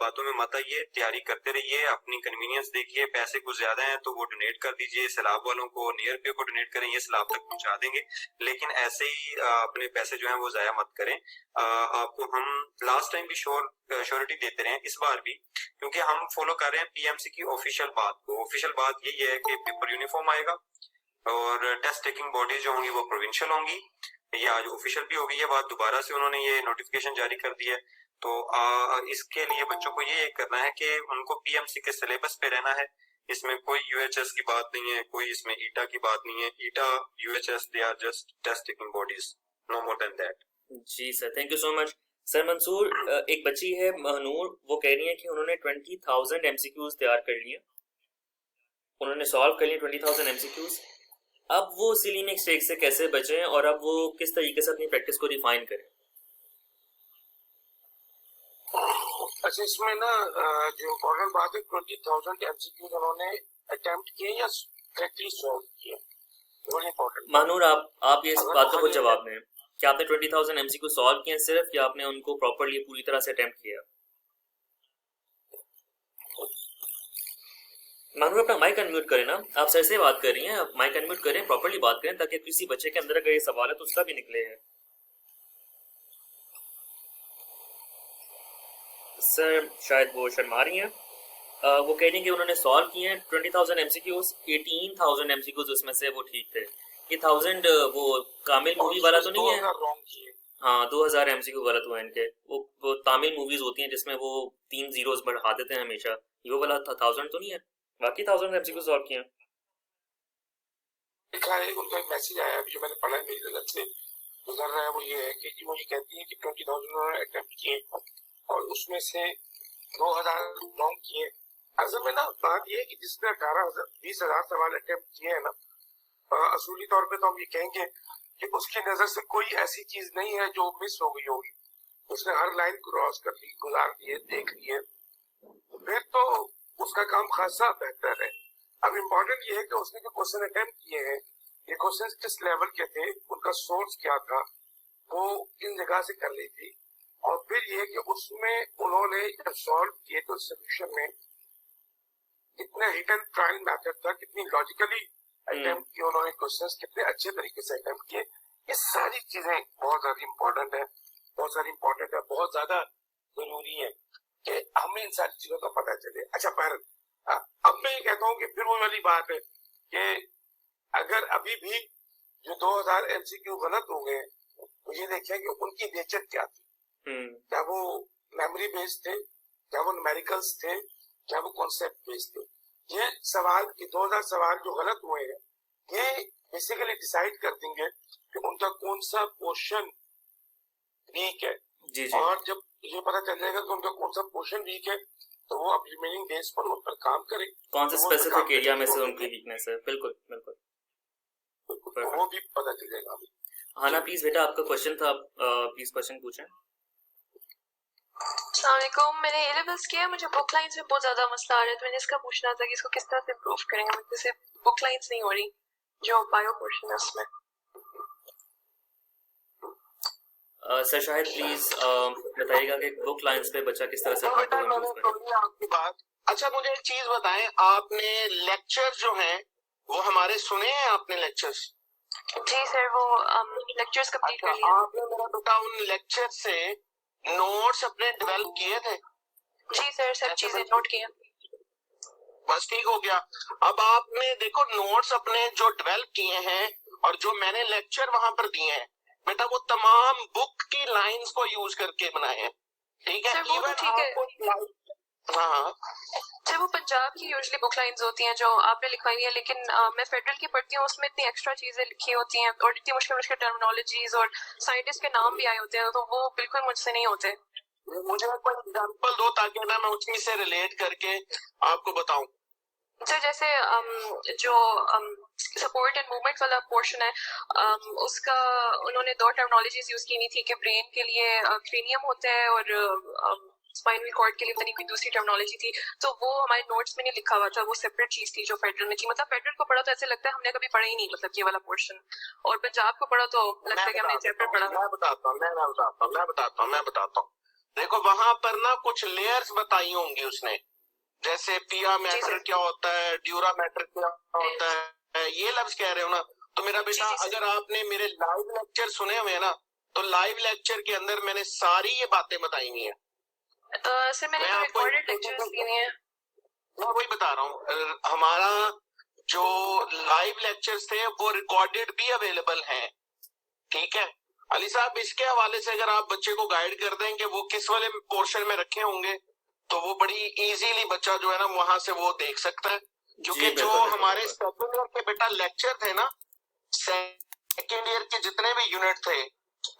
बातों में मत आइए, तैयारी करते रहिए, अपनी कन्वीनियंस देखिए। पैसे कुछ ज्यादा हैं तो वो डोनेट कर दीजिए, सैलाब वालों को नियर पे को डोनेट करें, ये सैलाब तक पहुंचा देंगे, लेकिन ऐसे ही अपने पैसे जो है वो जाया मत करें। आपको हम लास्ट टाइम भी श्योरिटी देते रहे, इस बार भी, क्योंकि हम फॉलो कर रहे हैं पीएमसी की ऑफिशियल बात को। ऑफिशियल बात यही है कि पेपर यूनिफॉर्म आएगा, और टेस्ट टेकिंग बॉडीज जो होंगी वो प्रोविंशियल होंगी। ये आज ऑफिशियल भी हो गई है बात, दोबारा से उन्होंने ये नोटिफिकेशन जारी कर दी है। तो इसके लिए बच्चों को ये करना है कि उनको पीएमसी के सिलेबस पे रहना है। इसमें कोई यूएचएस की बात नहीं है, कोई इसमें ईटा की बात नहीं है। ETEA UHS they are just test taking bodies, no more than that. जी sir, thank you so much. Sir Mansoor, एक बच्ची है महनूर, वो कह रही है कि उन्होंने 20,000 एमसीक्यूज तैयार कर लिए, उन्होंने सॉल्व कर लिए 20,000 एमसीक्यूज। अब वो सिली मिस्टेक से कैसे बचें और अब वो किस तरीके से अपनी प्रैक्टिस को रिफाइन करें? अच्छा, इसमें ना जो इम्पोर्टेंट बात है 20,000 एमसीक्यूज उन्होंने अटेम्प्ट किए या करेक्टली सॉल्व किए, बहुत इम्पोर्टेंट। महनूर, आप ये इस बात का खुद जवाब दें, क्या आपने 20,000 एमसीक्यू सॉल्व किए सिर्फ, या आपने उनको प्रॉपर्ली पूरी तरह से अटेम्प्ट किया? महनूर, अपना माइक अनम्यूट करें ना, आप सर से बात कर रही हैं, आप माइक अनम्यूट करें, प्रॉपर्ली बात करें, ताकि किसी बच्चे के अंदर अगर ये सवाल है तो उसका भी निकले है। सर शायद वो शर्मा रही हैं। वो कह रही हैं कि उन्होंने सॉल्व किए हैं 20,000 एमसीक्यूज, 18,000 एमसीक्यूज उसमें से वो ठीक थे। ये 1000 वो कामिल मूवी वाला तो नहीं है? हाँ, 2000 एमसीक्यू गलत हुआ इनके। वो तामिल मूवीज होती हैं जिसमें वो 3 जीरोस बढ़ा देते हैं हमेशा, ये वाला 1000 तो नहीं है? बाकी 1000 एमसीक्यू सॉल्व किए। उनका एक मैसेज आया जो मैंने पढ़ा है, मेरी नजर से गुजर रहा है, वो ये है कि वो ये कहती है कि 20,000 उन्होंने अटेम्प्ट किए और उसमें से 2,000 रॉन्ग किए। असल में ना बात ये है कि जिसने 18,000-20,000 सवाल अटेम्प्ट किए हैं ना, असूली तौर पे तो हम ये कहेंगे कि उसकी नजर से कोई ऐसी चीज नहीं है जो मिस हो गई होगी। उसने हर लाइन क्रॉस कर ली, गुजार दिए, देख लिए, फिर तो उसका काम खासा बेहतर है। अब इम्पोर्टेंट ये है कि उसने जो क्वेश्चन अटेम्प्ट किए हैं, ये क्वेश्चन किस लेवल के थे, उनका सोर्स क्या था, वो किन जगह से कर ली थी, और फिर ये कि उसमें उन्होंने जब सॉल्व किए तो सोल्यूशन में कितने हिट एंड ट्रायल मेथड था, कितनी लॉजिकली अटेम्प्ट किए उन्होंने क्वेश्चंस, कितने अच्छे तरीके से अटेम्प्ट किए। ये सारी चीजें बहुत ज्यादा इम्पोर्टेंट है, बहुत ज्यादा जरूरी है कि हमें इन सारी चीजों का पता चले। अच्छा, पर अब मैं ये कहता हूँ कि फिर वो वाली बात है कि अगर अभी भी जो 2000 एमसीक्यू गलत हो गए, तो ये देखें कि उनकी नेचर क्या थी। क्या वो मेमोरी बेस्ड थे, क्या वो न्यूमेरिकल्स थे, क्या वो कॉन्सेप्ट बेस्ड थे। ये सवाल, ये 2000 सवाल जो गलत हुए हैं, ये बेसिकली डिसाइड कर देंगे कि उनका कौन सा पोर्शन वीक है। जी। और जब ये पता चल जाएगा कि उनका कौन सा पोर्शन वीक है, तो वो अब रिमेनिंग डेज पर उन पर काम करें, कौन से स्पेसिफिक एरिया में से उनकी वीकनेस है। बिल्कुल बिल्कुल, तो वो भी पता चलेगा। हाना प्लीज बेटा, आपका क्वेश्चन था, प्लीज क्वेश्चन पूछें। अस्सलामुअलैकुम, मैंने ए लेवल्स किया, मुझे बुक लाइंस में बहुत ज्यादा मसला आ रहा है, तो मैंने इसका पूछना था कि इसको किस तरह से इम्प्रूव करेंगे। मुझसे बुक लाइंस नहीं हो रही, जो बायो पोर्शन है उसमें। सर शायद प्लीज बताइएगा कि बुक लाइंस पे बच्चा किस तरह से आपकी बात। अच्छा, मुझे एक चीज बताएं, आपने लेक्चर जो हैं वो हमारे सुने हैं? आपने लेक्चर्स? जी सर, वो लेक्चर्स कंप्लीट कर लिया। आपने मेरा बेटा उन लेक्चर से नोट्स अपने डेवलप किए थे? जी सर, सब चीजें नोट किया। बस ठीक हो गया। अब आपने देखो नोट्स अपने जो डेवलप किए हैं और जो मैंने लेक्चर वहां पर दिए हैं, बेटा वो तमाम बुक की लाइंस को यूज करके बनाए हैं, ठीक है? सर, वो ठीक है। हाँ सर, वो पंजाब की यूजुअली बुक लाइंस होती हैं जो आपने लिखवाई है, लेकिन मैं फेडरल की पढ़ती हूँ, उसमें इतनी एक्स्ट्रा चीजें लिखी होती हैं और इतनी मुश्किल मुश्किल टर्मिनोलॉजीज और साइंटिस्ट के नाम भी आए होते हैं, तो वो बिल्कुल मुझसे नहीं होते। मुझे कोई एग्जांपल दो ताकि मैं उसी से रिलेट करके आपको बताऊं। सर, जैसे जो सपोर्ट एंड मूवमेंट वाला पोर्शन है, उसका उन्होंने 2 टर्मिनोलॉजीज यूज की थी कि ब्रेन के लिए क्रेनियम होता है और स्पाइनल कॉर्ड के लिए तनी कोई दूसरी टर्मिनोलॉजी थी, तो वो हमारे नोट्स में नहीं लिखा हुआ था, वो सेपरेट चीज थी जो फेडरल में थी। मतलब फेडरल को पढ़ा तो ऐसे लगता है हमने कभी पढ़ा ही नहीं, मतलब ये वाला पोर्शन, और पंजाब को पढ़ा तो लगता है कि हमने सेपरेट पढ़ा। मैं बताता हूँ। देखो वहां पर ना कुछ लेयर्स बताई होंगी उसने, जैसे पिया मैटर क्या होता है, ड्यूरा मैटर क्या होता है, ये लफ्ज कह रहे हो ना। तो मेरा बेटा, अगर आपने मेरे लाइव लेक्चर सुने हुए ना, तो लाइव लेक्चर के अंदर मैंने सारी ये बातें बताई हुई है। सर, मैंने तो रिकॉर्डेड लेक्चर्स लिए हैं। मैं वही बता रहा हूँ, हमारा जो लाइव लेक्चर्स थे वो रिकॉर्डेड भी अवेलेबल हैं, ठीक है। अली साहब, इसके हवाले से अगर आप बच्चे को गाइड कर दें कि वो किस वाले पोर्शन में रखे होंगे तो वो बड़ी इजीली बच्चा जो है ना वहां से वो देख सकता है, क्योंकि जो हमारे सेकंड ईयर के बेटा लेक्चर थे ना, सेकंड ईयर के जितने भी यूनिट थे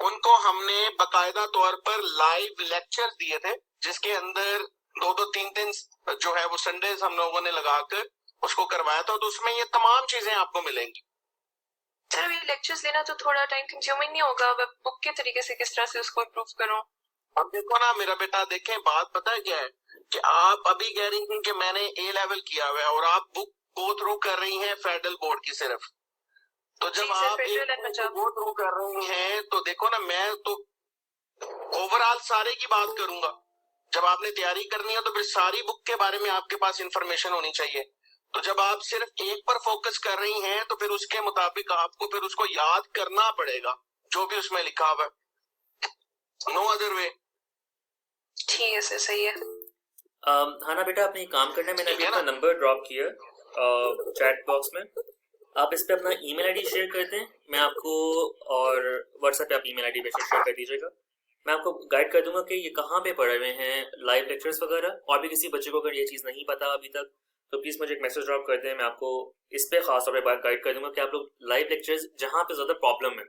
उनको हमने बकायदा तौर पर लाइव लेक्चर दिए थे, जिसके अंदर 2-3 जो है वो संडेज हम लोगों ने लगाकर उसको करवाया था, तो उसमें ये तमाम चीजें आपको मिलेंगी। सर ये लेक्चर्स लेना तो थोड़ा टाइम कंज्यूमिंग नहीं होगा? मैं बुक के तरीके से किस तरह से उसको इम्प्रूव करूं? अब देखो ना मेरा बेटा, देखें बात पता है क्या है कि आप अभी कह रही हैं कि मैंने ए लेवल किया हुआ है और आप बुक गो थ्रू कर रही हैं फेडरल बोर्ड की सिर्फ, तो जब आप गो थ्रू कर रही हैं तो देखो ना, मैं तो ओवरऑल सारे की बात करूंगा। जब आपने तैयारी करनी है तो फिर सारी बुक के बारे में आपके पास इंफॉर्मेशन होनी चाहिए। तो जब आप सिर्फ एक पर फोकस कर रही हैं तो फिर उसके मुताबिक आपको फिर उसको याद करना पड़ेगा जो भी उसमें लिखा हुआ है, नो अदर वे। ठीक है सर, सही है। हाँ ना बेटा, आपने एक काम करना है, मैंने अभी अपना नंबर ड्रॉप किया चैट बॉक्स में, आप इस पे अपना ईमेल आईडी शेयर कर दें मैं आपको, और व्हाट्सएप पे आप ईमेल आईडी पे शेयर कर दीजिएगा। मैं आपको गाइड कर दूंगा कि ये कहाँ पे पढ़े हुए हैं लाइव लेक्चर्स वगैरह, और भी किसी बच्चे को अगर ये चीज़ नहीं पता अभी तक तो प्लीज़ मुझे एक मैसेज ड्रॉप कर दें, मैं आपको इस पे खास तौर पर गाइड कर दूंगा कि आप लोग लाइव लेक्चर्स जहाँ पे ज़्यादा प्रॉब्लम है,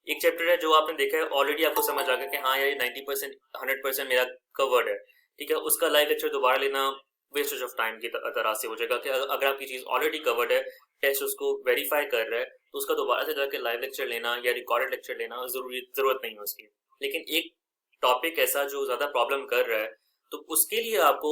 एक चैप्टर है जो आपने देखा है ऑलरेडी आपको समझ आ गया कि हाँ यार ये 90% 100% मेरा कवर्ड है, ठीक है, उसका लाइव लेक्चर दोबारा लेना वेस्टेज ऑफ टाइम की तरह से हो जाएगा। कि अगर आपकी चीज़ ऑलरेडी कवर्ड है, टेस्ट उसको वेरीफाई कर रहा है, तो उसका दोबारा से जाकर लाइव लेक्चर लेना या रिकॉर्डेड लेक्चर लेना जरूरत नहीं है उसकी। लेकिन एक टॉपिक ऐसा जो ज़्यादा प्रॉब्लम कर रहा है तो उसके लिए आपको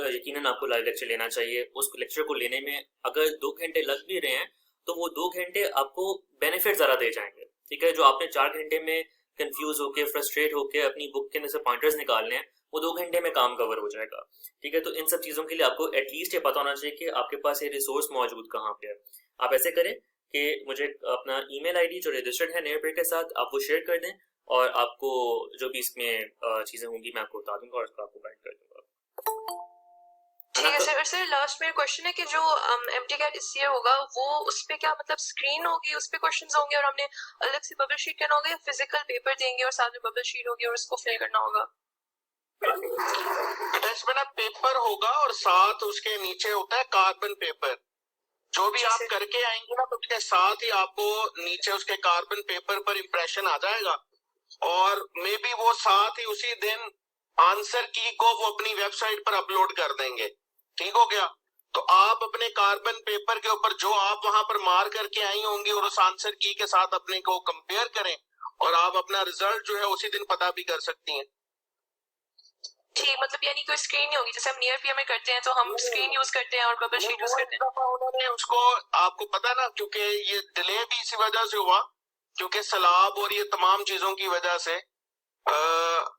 यकीनन आपको लाइव लेक्चर लेना चाहिए। उस लेक्चर को लेने में अगर 2 घंटे लग भी रहे हैं तो वो 2 घंटे आपको बेनिफिट ज़्यादा दे जाएंगे, ठीक है। जो आपने 4 घंटे में कंफ्यूज होके फ्रस्ट्रेट होके अपनी बुक के अंदर से पॉइंटर्स निकालने हैं, वो 2 घंटे में काम कवर हो जाएगा, ठीक है। तो इन सब चीज़ों के लिए आपको एटलीस्ट ये पता होना चाहिए कि आपके पास ये रिसोर्स मौजूद कहाँ पे है। आप ऐसे करें कि मुझे अपना ईमेल आईडी जो रजिस्टर्ड है नेम प्लेट के साथ आप वो शेयर कर दें, और आपको जो भी इसमें चीज़ें होंगी मैं आपको बता दूंगा और उसको आपको गाइड कर दूंगा। ठीक है सर। सर लास्ट में क्वेश्चन है कि जो एमटीकैट इस ईयर होगा वो उस पे क्या मतलब स्क्रीन होगी, उस पे क्वेश्चंस होंगे और हमने अलग से बबल शीट करना होगा, या फिजिकल पेपर देंगे और साथ में बबल शीट होगी और उसको फिल करना होगा? इसमें ना पेपर होगा और साथ उसके नीचे होता है कार्बन पेपर। जो भी आप करके आएंगे ना तो उसके साथ ही आपको नीचे उसके कार्बन पेपर पर इंप्रेशन आ जाएगा, और मे बी वो साथ ही उसी दिन आंसर की को वो अपनी वेबसाइट पर अपलोड कर देंगे, ठीक हो गया। तो आप अपने कार्बन पेपर के ऊपर जो आप वहां पर मार करके आई होंगी और उस आंसर की के साथ अपने को कंपेयर करें, और आप अपना रिजल्ट जो है उसी दिन पता भी कर सकती हैं। ठीक, मतलब यानी कोई स्क्रीन नहीं होगी जैसे हम नियर पीएम में करते हैं तो हम स्क्रीन यूज करते हैं और बबल शीट यूज करते हैं। उन्होंने उसको आपको पता ना, क्योंकि ये डिले भी इसी वजह से हुआ, क्योंकि सैलाब और ये तमाम चीजों की वजह से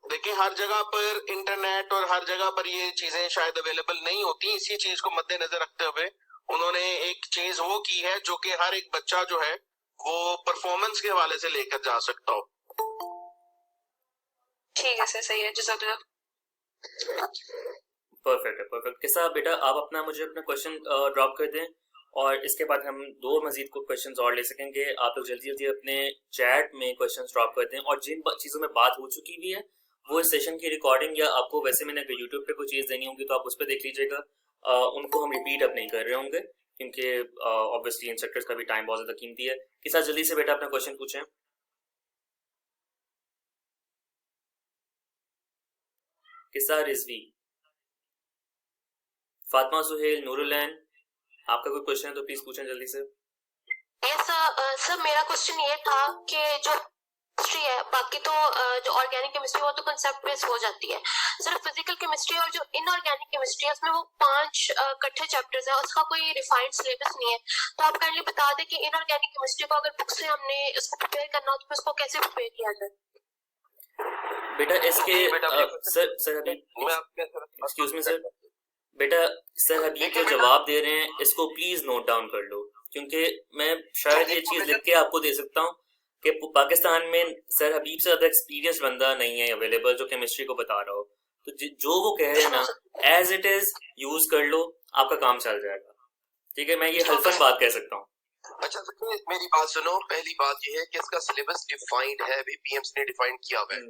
देखिए हर जगह पर इंटरनेट और हर जगह पर ये चीजें शायद अवेलेबल नहीं होती। इसी चीज को मद्देनजर रखते हुए उन्होंने एक चीज वो की है जो कि हर एक बच्चा जो है वो परफॉर्मेंस के हवाले से लेकर जा सकता हो। ठीक है सर, सही है, जज़ाकल्लाह। परफेक्ट है, परफेक्ट। किसा बेटा आप अपना मुझे अपना क्वेश्चन ड्रॉप कर दें और इसके बाद हम 2 मजीद को क्वेश्चंस और ले सकेंगे। आप लोग जल्दी जल्दी अपने चैट में क्वेश्चंस ड्रॉप कर दें, और जिन चीज़ों में बात हो चुकी भी है वो इस सेशन की रिकॉर्डिंग, या आपको वैसे मैंने अगर यूट्यूब पे कोई चीज़ देनी होगी तो आप उस पर देख लीजिएगा। उनको हम रिपीट अब नहीं कर रहे होंगे क्योंकि ऑब्वियसली इंस्ट्रक्टर्स का भी टाइम बहुत ज़्यादा कीमती है। किसा जल्दी से बेटा अपना क्वेश्चन पूछें। किसा रिजवी, फातिमा सुहेल, नूरुलैन, आपका कोई क्वेश्चन है तो प्लीज पूछें जल्दी से। सर मेरा क्वेश्चन ये था कि जो केमिस्ट्री है, बाकी तो जो ऑर्गेनिक केमिस्ट्री वो तो कंसेप्ट बेस्ड हो जाती है, सिर्फ फिजिकल केमिस्ट्री और जो इनऑर्गेनिक केमिस्ट्री है उसमें वो 5 इकट्ठे चैप्टर्स है, उसका कोई रिफाइंड सिलेबस नहीं है। तो आप काइंडली बता दें कि इनऑर्गेनिक केमिस्ट्री को अगर बुक से हमने इसको प्रिपेयर करना हो तो उसको कैसे प्रिपेयर किया जाए? बेटा इसके सर अभी एक्सक्यूज मी सर, बेटा सर अभी जो जवाब दे रहे हैं इसको प्लीज नोट डाउन कर लो, क्योंकि मैं शायद ये चीज लिख के आपको दे सकता हूँ कि पाकिस्तान में सर हबीब से ज्यादा एक्सपीरियंस बंदा नहीं है अवेलेबल जो केमिस्ट्री को बता रहा हो। तो जो वो कह रहे हैं ना एज इट इज यूज कर लो, आपका काम चल जाएगा, ठीक है, मैं ये हल्फन बात कह सकता हूँ। अच्छा देखिए मेरी बात सुनो, पहली बात ये है कि इसका सिलेबस डिफाइंड है, अभी पीएमसी ने डिफाइन किया हुआ है।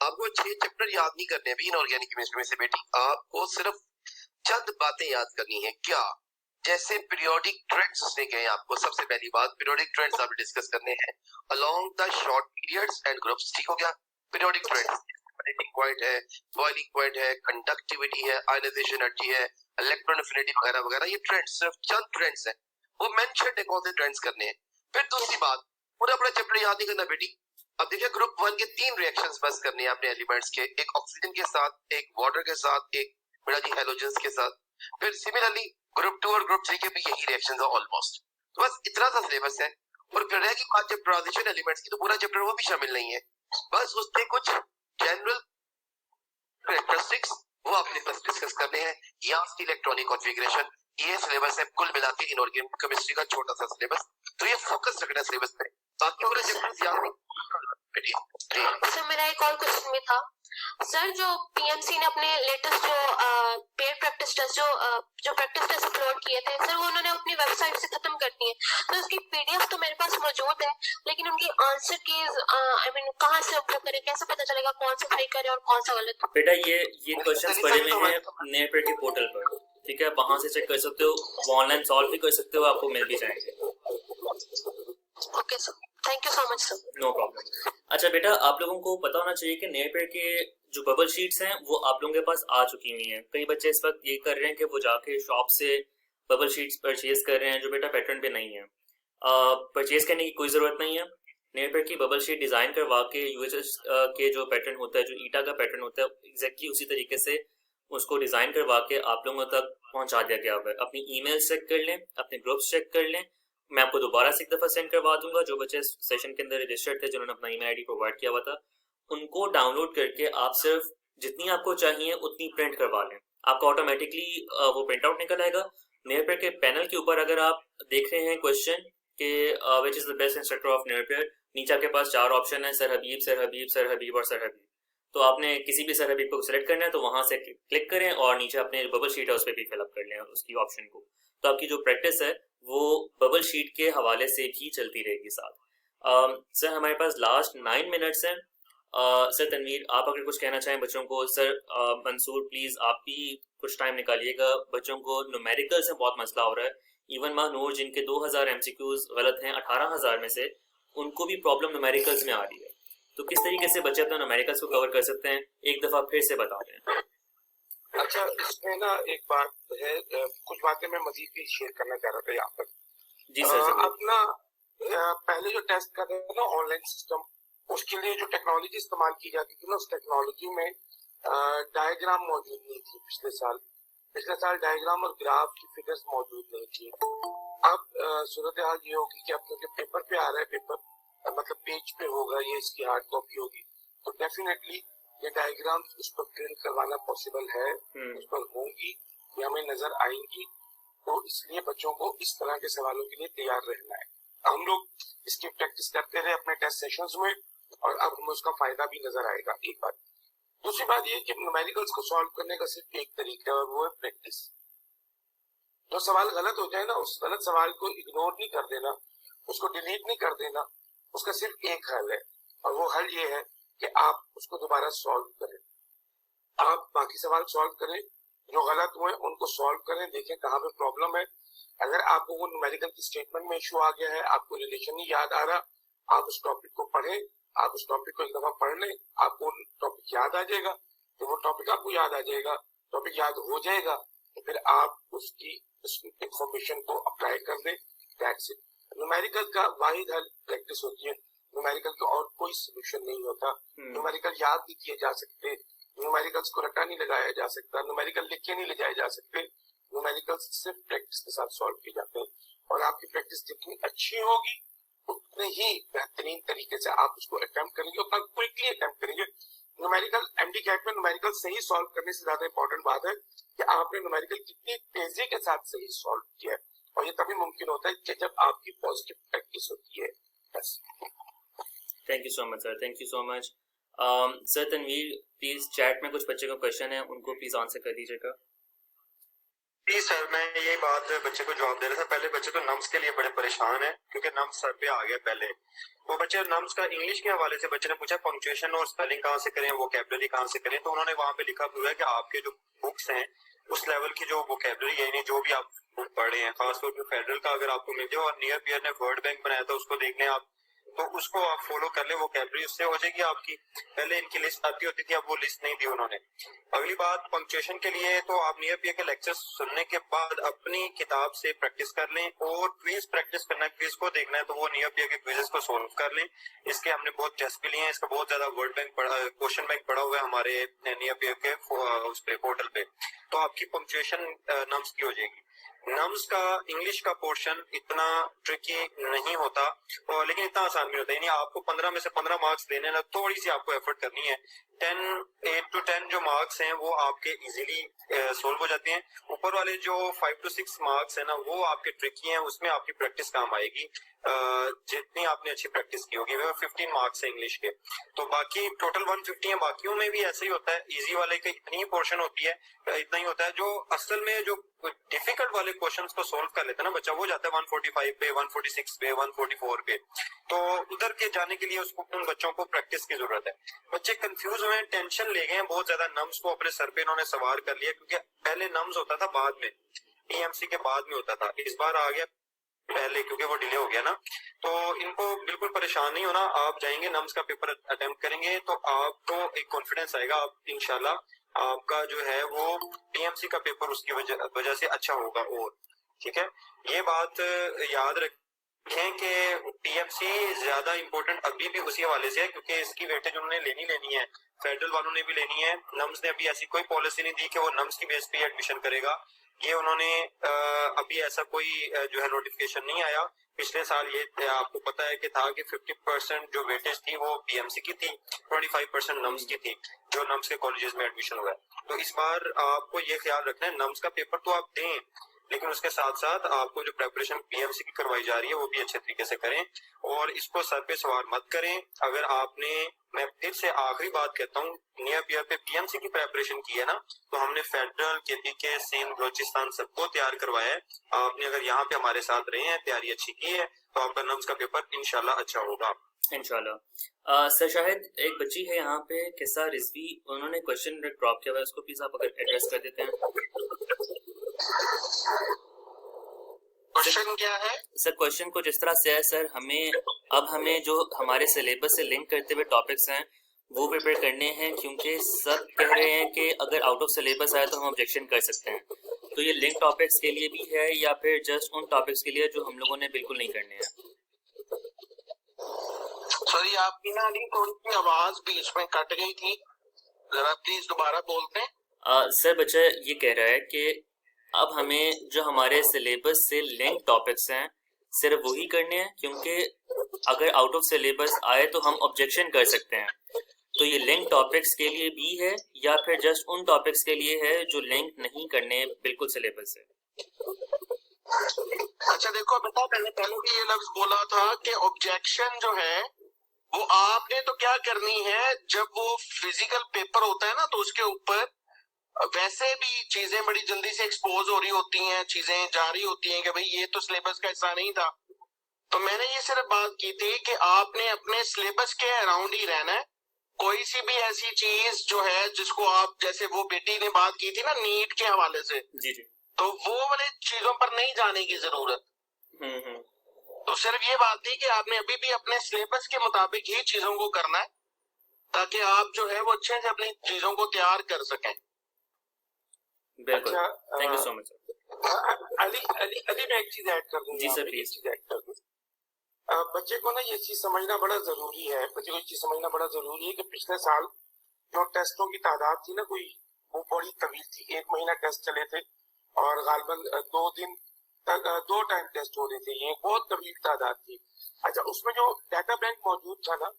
आपको 6 चैप्टर याद नहीं करने अभी इनऑर्गेनिक केमिस्ट्री में से बेटी, आपको सिर्फ चंद बातें याद करनी है। क्या? जैसे पीरियोडिक ट्रेंड्स उसने कहे आपको, सबसे पहली बात पीरियोडिक ट्रेंड्स आप डिस्कस करने हैं along the short periods and groups. ठीक हो गया? पीरियोडिक ट्रेंड्स मेल्टिंग पॉइंट है, बॉइलिंग पॉइंट है, कंडक्टिविटी है, आयनाइजेशन एनर्जी है, इलेक्ट्रॉन एफिनिटी वगैरह वगैरह, ये ट्रेंड्स सिर्फ चंद ट्रेंड्स हैं, वो मेंशन है कौन से ट्रेंड्स करने हैं। फिर दूसरी बात, पूरा पूरा चैप्टर याद नहीं करना बेटी। अब देखिए ग्रुप 1 के 3 रिएक्शंस बस करने हैं अपने एलिमेंट्स के, एक ऑक्सीजन के साथ, एक वाटर के साथ, एक बेटा जी हैलोजेंस के साथ। फिर सिमिलरली ग्रुप 2 और ग्रुप 3 के भी यही रिएक्शंस है ऑलमोस्ट। तो बस इतना सा सिलेबस है। और फिर रहेगी बात जब ट्रांजिशन एलिमेंट्स की, तो पूरा चैप्टर वो भी शामिल नहीं है, बस उसके कुछ जनरल कैरेक्टरिस्टिक्स वो आपने बस डिस्कस करने हैं, या उसकी इलेक्ट्रॉनिक कॉन्फ़िगरेशन। ये सिलेबस है कुल मिला के इनऑर्गेनिक केमिस्ट्री का छोटा सा सिलेबस। तो ये फोकस रखना है सिलेबस पे, बाकी पूरे चैप्टर्स याद नहीं। सर मेरा एक और क्वेश्चन भी था सर, जो पीएमसी ने अपने लेटेस्ट जो पेड प्रैक्टिस टेस्ट जो प्रैक्टिस टेस्ट अपलोड किए थे सर, वो उन्होंने अपनी वेबसाइट से खत्म कर दिए। तो उसकी पीडीएफ तो मेरे पास मौजूद है, लेकिन उनकी आंसर कीज आई मीन कहाँ से उपलब्ध करें, कैसे पता चलेगा कौन सा सही करे और कौन सा गलत? बेटा ये क्वेश्चंस पड़े हुए हैं नेटवर्क के पोर्टल पर, ठीक है, वहां से चेक कर सकते हो, वो ऑनलाइन सॉल्व भी कर सकते हो, आपको मिल भी जाएंगे। Okay sir, thank you so much sir. No problem. अच्छा बेटा, आप लोगों को पता होना चाहिए कि नेटवर्क के जो बबल शीट्स हैं वो आप लोगों के पास आ चुकी हुई हैं। कई बच्चे इस वक्त ये कर रहे हैं कि वो जाके शॉप से बबल शीट्स परचेज कर रहे हैं जो बेटा पैटर्न पे नहीं है। परचेज करने की कोई ज़रूरत नहीं है। नेटवर्क की बबल शीट डिज़ाइन करवा के यूएसएस के जो पैटर्न होता है, जो ईटा का पैटर्न होता है, एग्जैक्टली उसी तरीके से उसको डिज़ाइन करवा के आप लोगों तक पहुंचा दिया गया है। अपनी ईमेल चेक कर लें, अपने ग्रुप्स चेक कर लें, मैं आपको दोबारा से एक दफ़ा सेंड करवा दूंगा। जो बच्चे सेशन के अंदर रजिस्टर्ड थे, जिन्होंने अपना ईमेल आईडी प्रोवाइड किया हुआ था, उनको डाउनलोड करके आप सिर्फ जितनी आपको चाहिए उतनी प्रिंट करवा लें, आपका ऑटोमेटिकली वो प्रिंट आउट निकल आएगा। नेटवर्क के पैनल के ऊपर अगर आप देख रहे हैं क्वेश्चन कि which is the best instructor of network, नीचे आपके पास 4 ऑप्शन है, sir Habib, sir Habib, sir हबीब और सर हबीब। तो आपने किसी भी सर हबीब को सिलेक्ट करना है तो वहां से क्लिक करें और नीचे अपने बबल शीट है उस पर भी फिलअप कर लें उसकी ऑप्शन को। तो आपकी जो प्रैक्टिस है वो बबल शीट के हवाले से भी चलती रहेगी साथ। सर हमारे पास लास्ट 9 मिनट्स हैं। सर तनवीर, आप अगर कुछ कहना चाहें बच्चों को। सर मंसूर प्लीज़ आप भी कुछ टाइम निकालिएगा, बच्चों को न्यूमेरिकल्स में बहुत मसला हो रहा है। इवन महानूर जिनके 2000 MCQs गलत हैं 18,000 में से, उनको भी प्रॉब्लम न्यूमेरिकल्स में आ रही है। तो किस तरीके से बच्चे अपने न्यूमेरिकल्स को कवर कर सकते हैं, एक दफ़ा फिर से बता दें। अच्छा इसमें ना एक बात है, कुछ बातें मैं मजीद भी शेयर करना चाह रहा था यहाँ पर। जी सर। अपना पहले जो टेस्ट कर रहे थे ना ऑनलाइन सिस्टम, उसके लिए जो टेक्नोलॉजी इस्तेमाल की जाती थी ना, उस टेक्नोलॉजी में डायग्राम मौजूद नहीं थी। पिछले साल डायग्राम और ग्राफ की फिगर्स मौजूद नहीं थी। अब सूरत हाल ये होगी कि अब क्योंकि पेपर पे आ रहा है, पेपर मतलब पेज पे होगा, ये इसकी हार्ड कॉपी होगी, तो डेफिनेटली ये डायग्राम उस पर प्रिंट करवाना पॉसिबल है, उस पर होंगी, ये हमें नजर आएंगी। तो इसलिए बच्चों को इस तरह के सवालों के लिए तैयार रहना है। हम लोग इसकी प्रैक्टिस करते रहे अपने टेस्ट सेशंस में और अब हमें उसका फायदा भी नजर आएगा। एक बात। दूसरी बात ये कि न्यूमेरिकल्स को सॉल्व करने का सिर्फ एक तरीका है और वो है प्रैक्टिस। जो सवाल गलत हो जाए ना, उस गलत सवाल को इग्नोर नहीं कर देना, उसको डिलीट नहीं कर देना, उसका सिर्फ एक हल है और वो हल ये है कि आप उसको दोबारा सॉल्व करें। आप बाकी सवाल सॉल्व करें, जो गलत हुए उनको सॉल्व करें, देखें कहाँ पे प्रॉब्लम है। अगर आपको वो न्यूमेरिकल की स्टेटमेंट में इशू आ गया है, आपको रिलेशन नहीं याद आ रहा, आप उस टॉपिक को पढ़ें, आप उस टॉपिक को एक दफा पढ़ लें, आपको टॉपिक याद आ जाएगा। तो वो टॉपिक आपको याद आ जाएगा, टॉपिक याद हो जाएगा, तो फिर आप उसकी इंफॉर्मेशन को अप्लाई कर दें। That's it. न्यूमेरिकल का वाहिद हल प्रैक्टिस होती है। न्यूमेरिकल का और कोई सोल्यूशन नहीं होता। न्यूमेरिकल याद नहीं किए जा सकते, न्यूमेरिकल्स को रट्टा नहीं लगाया जा सकता, न्यूमेरिकल लिख के नहीं ले जाए जा सकते। न्यूमेरिकल्स सिर्फ प्रैक्टिस के साथ सॉल्व किए जाते हैं और आपकी प्रैक्टिस जितनी अच्छी होगी उतने ही बेहतरीन तरीके से आप उसको अटेम्प्ट करेंगे, उतना क्विकली अटेम्प्ट करेंगे। न्यूमेरिकल MD-CAT में न्यूमेरिकल सही सॉल्व करने से ज्यादा इंपॉर्टेंट बात है कि आपने न्यूमेरिकल कितनी तेजी के साथ सही सॉल्व किया है, और ये तभी मुमकिन होता है कि जब आपकी पॉजिटिव प्रैक्टिस होती है। बस। Thank you so much sir, thank you so much. Sir Tanvir please chat में कुछ बच्चे का क्वेश्चन है, उनको प्लीज आंसर कर दीजिएगा। जी सर, मैं यही बात बच्चे को जवाब दे रहा था। पहले बच्चे तो नम्स के लिए बड़े परेशान है क्योंकि नम्स सर पे आ गया पहले। वो बच्चे नम्स का इंग्लिश के हवाले से बच्चे ने पूछा पंक्चुएशन और स्पेलिंग कहाँ से करें, वोकैबुलरी कहाँ से करें। तो उन्होंने वहां पे लिखा हुआ है कि आपके जो बुक्स हैं उस लेवल की जो वोकैबुलरी है, यानी जो भी आप बुक पढ़े हैं, खासतौर पर फेडरल का अगर आपको मिल जाए, और नियर पियर ने वर्ड बैंक बनाया था उसको देख लें आप, तो उसको आप फॉलो कर ले, वोकैबुलरी उससे हो जाएगी आपकी। पहले इनकी लिस्ट आती होती थी, अब वो लिस्ट नहीं दी उन्होंने। अगली बात पंक्चुएशन के लिए, तो आप नियर पियर के लेक्चर सुनने के बाद अपनी किताब से प्रैक्टिस कर लें, और क्विज प्रैक्टिस करना है, क्विज को देखना है तो वो नियर पियर के क्विजेस को सोल्व कर लें। इसके हमने बहुत टेस्ट भी लिए हैं, इसका बहुत ज्यादा वर्ड बैंक पढ़ा, क्वेश्चन बैंक पड़ा हुआ है हमारे नियर पियर के उस पे पोर्टल पे। तो आपकी पंक्चुएशन नम्स की हो जाएगी। नम्स का इंग्लिश का पोर्शन इतना ट्रिकी नहीं होता, और लेकिन इतना आसान भी होता है। यानी आपको 15 में से 15 मार्क्स देने ना, थोड़ी सी आपको एफर्ट करनी है। 8 to 10 जो मार्क्स हैं वो आपके इजीली सोल्व हो जाते हैं। ऊपर वाले जो 5 to 6 मार्क्स है ना, वो आपके ट्रिकी हैं, उसमें आपकी प्रैक्टिस काम आएगी। जितनी आपने अच्छी प्रैक्टिस की होगी, वो 15 मार्क्स है इंग्लिश के, तो बाकी टोटल 150 है। बाकियों में भी ऐसे ही होता है, इजी वाले का इतनी ही पोर्शन होती है, इतना ही होता है। जो असल में जो डिफिकल्ट वाले क्वेश्चंस को सोल्व कर लेता है ना बच्चा, वो जाता है 145 पे, 146 पे, 144 पे। तो उधर के जाने के लिए उसको, उन बच्चों को प्रैक्टिस की जरूरत है। बच्चे कंफ्यूज हुए हैं, टेंशन ले गए हैं बहुत ज्यादा, नम्स को अपने सर पे इन्होंने सवार कर लिया, क्योंकि पहले नम्स होता था बाद में, टीएमसी के बाद में होता था, इस बार आ गया पहले क्योंकि वो डिले हो गया ना। तो इनको बिल्कुल परेशान नहीं होना, आप जाएंगे नम्स का पेपर अटेम्प्ट करेंगे तो आपको एक कॉन्फिडेंस आएगा, आप इंशाल्लाह आपका जो है वो टीएमसी का पेपर उसकी वजह से अच्छा होगा। और ठीक है, ये बात याद रखें कि टीएमसी ज्यादा इम्पोर्टेंट अभी भी उसी हवाले से है क्योंकि इसकी वेटेज उन्होंने लेनी है, फेडरल वालों ने भी लेनी है। नम्स ने अभी ऐसी कोई पॉलिसी नहीं दी कि वो नम्स की बेस पे एडमिशन करेगा, ये उन्होंने अभी ऐसा कोई जो है नोटिफिकेशन नहीं आया। पिछले साल ये आपको पता है कि था कि 50% जो वेटेज थी वो पीएमसी की थी, 25% नम्स की थी, जो नम्स के कॉलेजेस में एडमिशन हुआ है। तो इस बार आपको ये ख्याल रखना है, नम्स का पेपर तो आप दें, लेकिन उसके साथ साथ आपको जो प्रेपरेशन पीएमसी की करवाई जा रही है वो भी अच्छे तरीके से करें, और इसको सर पे सवार मत करें। अगर आपने, मैं फिर से आखिरी बात कहता हूँ, नियर पियर पे पीएमसी की प्रेपरेशन की है ना, तो हमने फेडरल, केपीके, सिंध, बलोचिस्तान सबको तैयार करवाया है। आपने अगर यहाँ पे हमारे साथ रहे हैं, तैयारी अच्छी की है, तो आपका नम्स का पेपर इंशाल्लाह अच्छा होगा इंशाल्लाह। सर शायद एक बच्ची है यहाँ पे, किस्सा रिजवी, उन्होंने क्वेश्चन ड्रॉप किया हुआ है, उसको प्लीज आप अगर एड्रेस कर देते हैं। क्वेश्चन क्या है सर? क्वेश्चन को जिस तरह से है सर, हमें जो हमारे सिलेबस से लिंक करते हुए टॉपिक्स हैं वो प्रिपेयर करने हैं, क्योंकि सब कह रहे हैं कि अगर आउट ऑफ सिलेबस आए तो हम ऑब्जेक्शन कर सकते हैं। तो ये लिंक टॉपिक्स के लिए भी है या फिर जस्ट उन टॉपिक्स के लिए जो हम लोगों ने बिल्कुल नहीं करने हैं? सॉरी, आपकी ना अली थोड़ी सी आवाज बीच में कट गई थी, जरा प्लीज दोबारा बोलते हैं। सर बच्चा ये कह रहा है कि अब हमें जो हमारे सिलेबस से लिंक टॉपिक्स हैं सिर्फ वही करने हैं, क्योंकि अगर आउट ऑफ सिलेबस आए तो हम ऑब्जेक्शन कर सकते हैं। तो ये लिंक टॉपिक्स के लिए भी है या फिर जस्ट उन टॉपिक्स के लिए है जो लिंक नहीं करने बिल्कुल सिलेबस से? अच्छा देखो बेटा, मैंने पहले भी ये लफ्ज बोला था कि ऑब्जेक्शन जो है वो आपने तो क्या करनी है, जब वो फिजिकल पेपर होता है ना तो उसके ऊपर वैसे भी चीजें बड़ी जल्दी से एक्सपोज हो रही होती हैं, चीजें जा रही होती हैं कि भाई ये तो सिलेबस का हिस्सा नहीं था। तो मैंने ये सिर्फ बात की थी कि आपने अपने सिलेबस के अराउंड ही रहना है। कोई सी भी ऐसी चीज जो है जिसको आप, जैसे वो बेटी ने बात की थी ना नीट के हवाले से, जी जी, तो वो वाले चीजों पर नहीं जाने की जरूरत। तो सिर्फ ये बात थी कि आपने अभी भी अपने सिलेबस के मुताबिक ही चीजों को करना है, ताकि आप जो है वो अच्छे से अपनी चीजों को तैयार कर सकें। बिल्कुल, अच्छा, thank you so much sir. Ali मैं एक चीज ऐड कर दूंगा। जी सर प्लीज। चीज ऐड कर दूं, बच्चे को ना ये चीज समझना बड़ा जरूरी है, कि पिछले साल जो टेस्टों की तादाद थी ना, कोई वो बड़ी तवील थी, 1 महीना टेस्ट चले थे और गालबन 2 दिन तक 2 टाइम टेस्ट हो रहे थे, ये बहुत तवील तादाद थी। अच्छा, उसमें जो डाटा बैंक मौजूद था ना,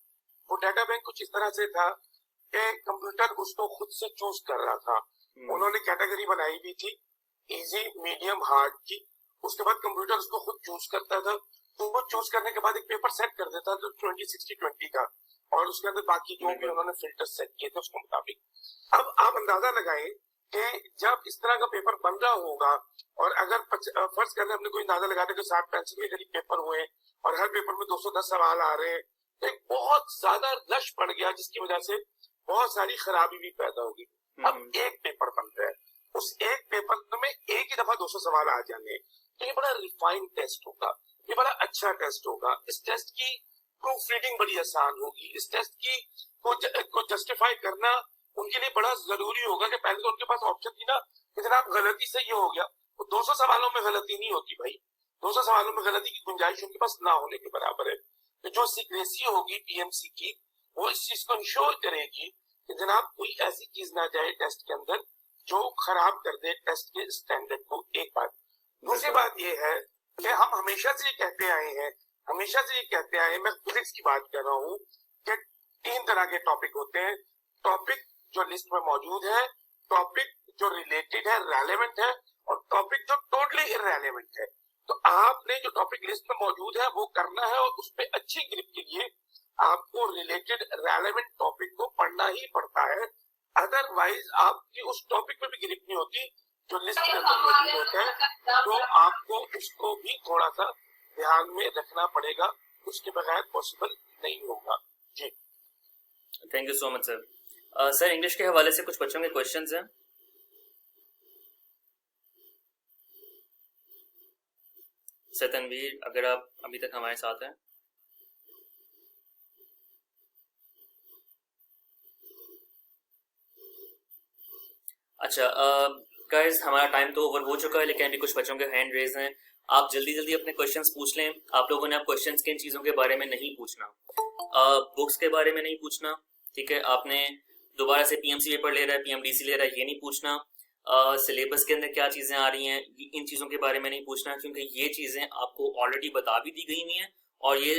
वो डाटा बैंक कुछ इस तरह से था कि कंप्यूटर उसको खुद से चूज कर रहा था। उन्होंने कैटेगरी बनाई भी थी, इजी, मीडियम, हार्ड की। उसके बाद कंप्यूटर उसको खुद चूज करता था, तो वो चूज करने के बाद एक पेपर सेट कर देता था 20-60-20 का, और उसके अंदर बाकी जो भी उन्होंने फिल्टर सेट किए थे उसके मुताबिक। अब आप अंदाजा लगाएं कि जब इस तरह का पेपर बन रहा होगा और अगर फर्ज करने हमने कोई अंदाजा लगाने के 60 पेंसिल के करीब पेपर हुए और हर पेपर में 210 सवाल आ रहे हैं, तो एक बहुत ज्यादा रश पड़ गया जिसकी वजह से बहुत सारी खराबी भी पैदा होगी। अब एक पेपर बन रहा है, उस एक पेपर में एक ही दफा 200 सवाल आ जाने, तो ये बड़ा रिफाइंड टेस्ट होगा, ये बड़ा अच्छा टेस्ट होगा। इस टेस्ट की प्रूफ रीडिंग बड़ी आसान होगी। इस टेस्ट की को जस्टिफाई करना उनके लिए बड़ा जरूरी होगा कि पहले तो उनके पास ऑप्शन थी ना कि जनाब गलती से ये हो गया, तो 200 सवालों में गलती नहीं होती भाई, 200 सवालों में गलती की गुंजाइश उनके पास ना होने के बराबर है। तो जो सीक्रेसी होगी पीएमसी की, वो इस चीज को इंश्योर करेगी कि जनाब कोई ऐसी चीज ना जाए टेस्ट के अंदर जो खराब कर दे टेस्ट के स्टैंडर्ड को। एक बात। दूसरी बात ये है कि हम हमेशा से ये कहते आए हैं, मैं फिजिक्स की बात कर रहा हूँ कि 3 तरह के टॉपिक होते हैं। टॉपिक जो लिस्ट में मौजूद है, टॉपिक जो रिलेटेड है, रेलेवेंट है, और टॉपिक जो टोटली इररेलेवेंट है। तो आपने जो टॉपिक लिस्ट में मौजूद है वो करना है, और उस पर अच्छी ग्रिप के लिए आपको रिलेटेड रेलेवेंट टॉपिक को पढ़ना ही पड़ता है। अदरवाइज आपकी उस टॉपिक में भी ग्रिप नहीं होती जो लिस्ट में मौजूद होता है, तो आपको उसको भी थोड़ा सा ध्यान में रखना पड़ेगा, उसके बगैर पॉसिबल नहीं होगा। जी thank you so much sir. Sir English के हवाले से कुछ बच्चों के क्वेश्चंस हैं। सर तनवीर, अगर आप अभी तक हमारे साथ हैं। अच्छा गाइस, हमारा टाइम तो ओवर हो चुका है, लेकिन अभी कुछ बच्चों के हैंड रेज हैं। आप जल्दी जल्दी अपने क्वेश्चंस पूछ लें। आप लोगों ने आप क्वेश्चंस किन चीज़ों के बारे में नहीं पूछना, बुक्स के बारे में नहीं पूछना, ठीक है। आपने दोबारा से पीएमसी पेपर ले रहा है, पीएमडीसी ले रहा है, ये नहीं पूछना। सिलेबस के अंदर क्या चीज़ें आ रही हैं, इन चीज़ों के बारे में नहीं पूछना, क्योंकि ये चीज़ें आपको ऑलरेडी बता भी दी गई हुई हैं, और ये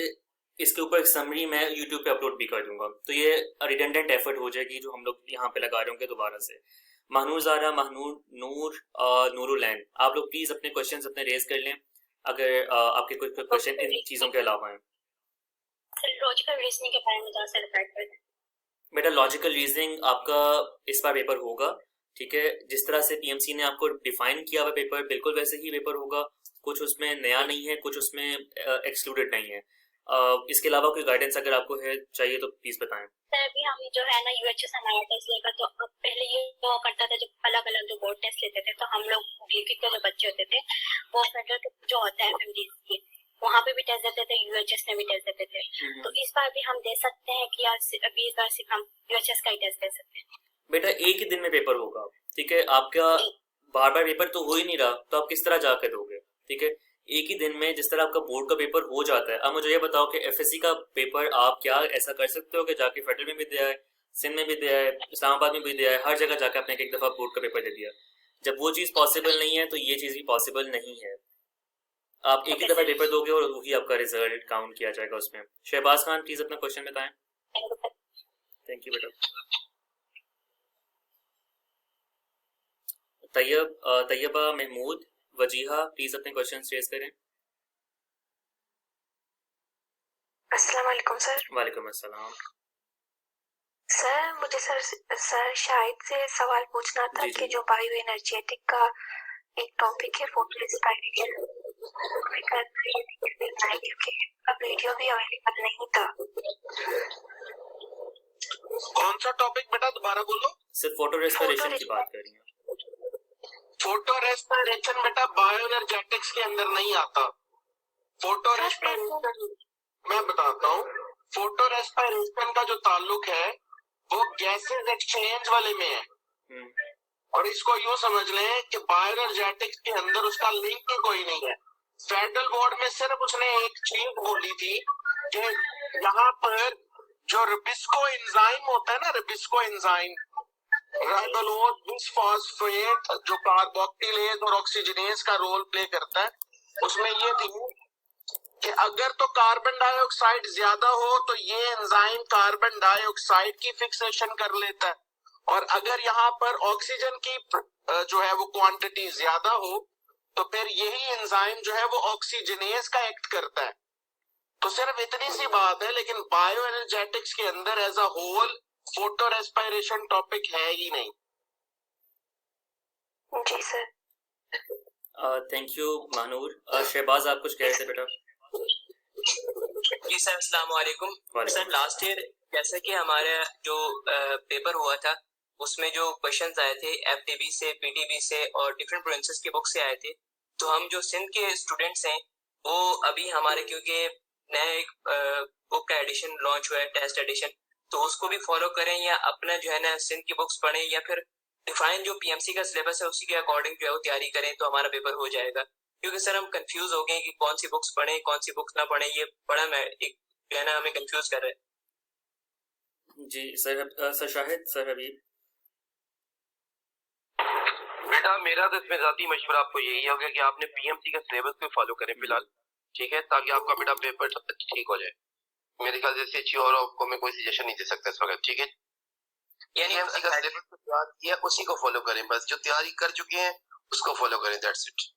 इसके ऊपर एक समरी मैं यूट्यूब पे अपलोड भी कर दूंगा। तो ये रिडंडेंट एफर्ट हो जाएगी जो हम लोग यहाँ पे लगा रहे होंगे दोबारा से। महनूर ज़ारा, महनूर नूर, नूरुलैन, आप लोग प्लीज़ अपने क्वेश्चंस अपने रेज कर लें अगर आपके कोई क्वेश्चन इन चीज़ों के अलावा हैं। लॉजिकल रीजनिंग के बारे में ज़्यादा से डिफाइन कर दें। बेटा लॉजिकल रीजनिंग आपका इस बार पेपर होगा, ठीक है। जिस तरह से पीएमसी ने आपको डिफाइन किया हुआ पेपर, बिल्कुल वैसे ही पेपर होगा। कुछ उसमें नया नहीं है, कुछ उसमें एक्सक्लूडेड नहीं है। इसके अलावा कोई गाइडेंस अगर आपको है चाहिए तो प्लीज बताएं। सर अभी हम जो है ना यूएचएस हमारा टेस्ट लेगा, तो पहले ये हुआ करता था जब अलग अलग जो बोर्ड टेस्ट लेते थे, तो हम लोग बीपी के जो बच्चे होते थे वो फेडरल जो होता है एफएमडीसी वहाँ पे भी टेस्ट देते थे, यूएचएस में भी टेस्ट देते थे। तो इस बार भी हम दे सकते हैं कि यार अभी इस बार सिर्फ हम यूएचएस का ही टेस्ट दे सकते हैं। बेटा एक ही दिन में पेपर होगा, ठीक है। आपका बार बार पेपर तो हो ही नहीं रहा, तो आप किस तरह जाकर दोगे, ठीक है। एक ही दिन में जिस तरह आपका बोर्ड का पेपर हो जाता है। अब मुझे ये बताओ कि एफएससी का पेपर आप क्या ऐसा कर सकते हो कि जाके फेडरल में भी दिया है, सिंध में भी दिया है, इस्लामाबाद में भी दिया है, हर जगह जाकर आपने एक दफा बोर्ड का पेपर दे दिया। जब वो चीज़ पॉसिबल नहीं है तो ये चीज़ भी पॉसिबल नहीं है। आप एक ही दफा पेपर दोगे और वही आपका रिजल्ट काउंट किया जाएगा उसमें। शहबाज खान प्लीज अपना क्वेश्चन बताएं। थैंक यू बेटा। तैयबा महमूद वजीहा प्लीज अपने क्वेश्चन रेज करें। अस्सलाम वालेकुम सर। वालेकुम अस्सलाम। सर मुझे सर शाहिद से सवाल पूछना था कि जो बायो एनर्जेटिक का एक टॉपिक है फोटो इंस्पायरेशन, क्योंकि अब वीडियो भी अवेलेबल नहीं था। कौन सा टॉपिक बेटा दोबारा बोलो। सिर्फ फोटो रेस्पिरेशन की बात कर रही हैं। फोटो रेस्पिरेशन बेटा बायो एनर्जेटिक्स के अंदर नहीं आता। फोटो रेस्पिरेशन मैं बताता हूँ। फोटो रेस्पिरेशन का जो ताल्लुक है वो गैसेस एक्सचेंज वाले में है, और इसको यूं समझ लें कि बायो एनर्जेटिक्स के अंदर उसका लिंक ही कोई नहीं है। फेडरल बोर्ड में सिर्फ उसने एक चीज बोली थी कि यहाँ पर जो रिबिस्को एंजाइम होता है ना, रिबिस्को एंजाइम राइबोलोज बिसफॉस्फेट जो कार्बोक्सिलेज और ऑक्सीजनेज का रोल प्ले करता है, उसमें ये थी कि अगर तो कार्बन डाइऑक्साइड ज्यादा हो तो ये एंजाइम कार्बन डाइऑक्साइड की फिक्सेशन कर लेता है, और अगर यहाँ पर ऑक्सीजन की जो है वो क्वांटिटी ज्यादा हो तो फिर यही एंजाइम जो है वो ऑक्सीजनेज का एक्ट करता है। तो सिर्फ इतनी सी बात है, लेकिन बायो एनर्जेटिक्स के अंदर as a whole photorespiration topic है ही नहीं। जी sir. Thank you Manoor. Shahbaz आप कुछ कह रहे थे बेटा? जी सर, अस्सलाम वालेकुम। वालेकुम सर लास्ट ईयर जैसे कि हमारा जो पेपर हुआ था उसमें जो क्वेश्चंस आए थे एफटीबी से, पीटीबी से और डिफरेंट प्रोविंसेस के बुक से आए थे, तो हम जो सिंध के स्टूडेंट्स हैं वो अभी हमारे क्योंकि नया एक बुक का एडिशन लॉन्च हुआ है, टेस्ट एडिशन, तो उसको भी फॉलो करें या अपना जो है ना सिंध की बुक्स पढ़ें या फिर डिफाइन जो पीएमसी का सिलेबस है उसी के अकॉर्डिंग जो है वो तैयारी करें तो हमारा पेपर हो जाएगा। क्योंकि सर हम कंफ्यूज हो गए कि कौन सी बुक्स पढ़ें कौन सी बुक्स ना पढ़ें, ये बड़ा मैं एक जो है ना हमें कंफ्यूज कर रहा है। जी सर शाहिद, सर हबीब। बेटा मेरा तो इसमें जाती मशवरा आपको यही होगा कि आपने पीएमसी का सिलेबस को फॉलो करें फिलहाल, ठीक है, ताकि आपका बेटा पेपर ठीक हो जाए। मेरे ख्याल से अच्छी और आपको मैं कोई सजेशन नहीं दे सकता इस वक्त, ठीक है। यानी हम अगर सिलेबस को तैयार किया उसी को फॉलो करें, बस जो तैयारी कर चुके हैं उसको फॉलो करें, दैट्स इट।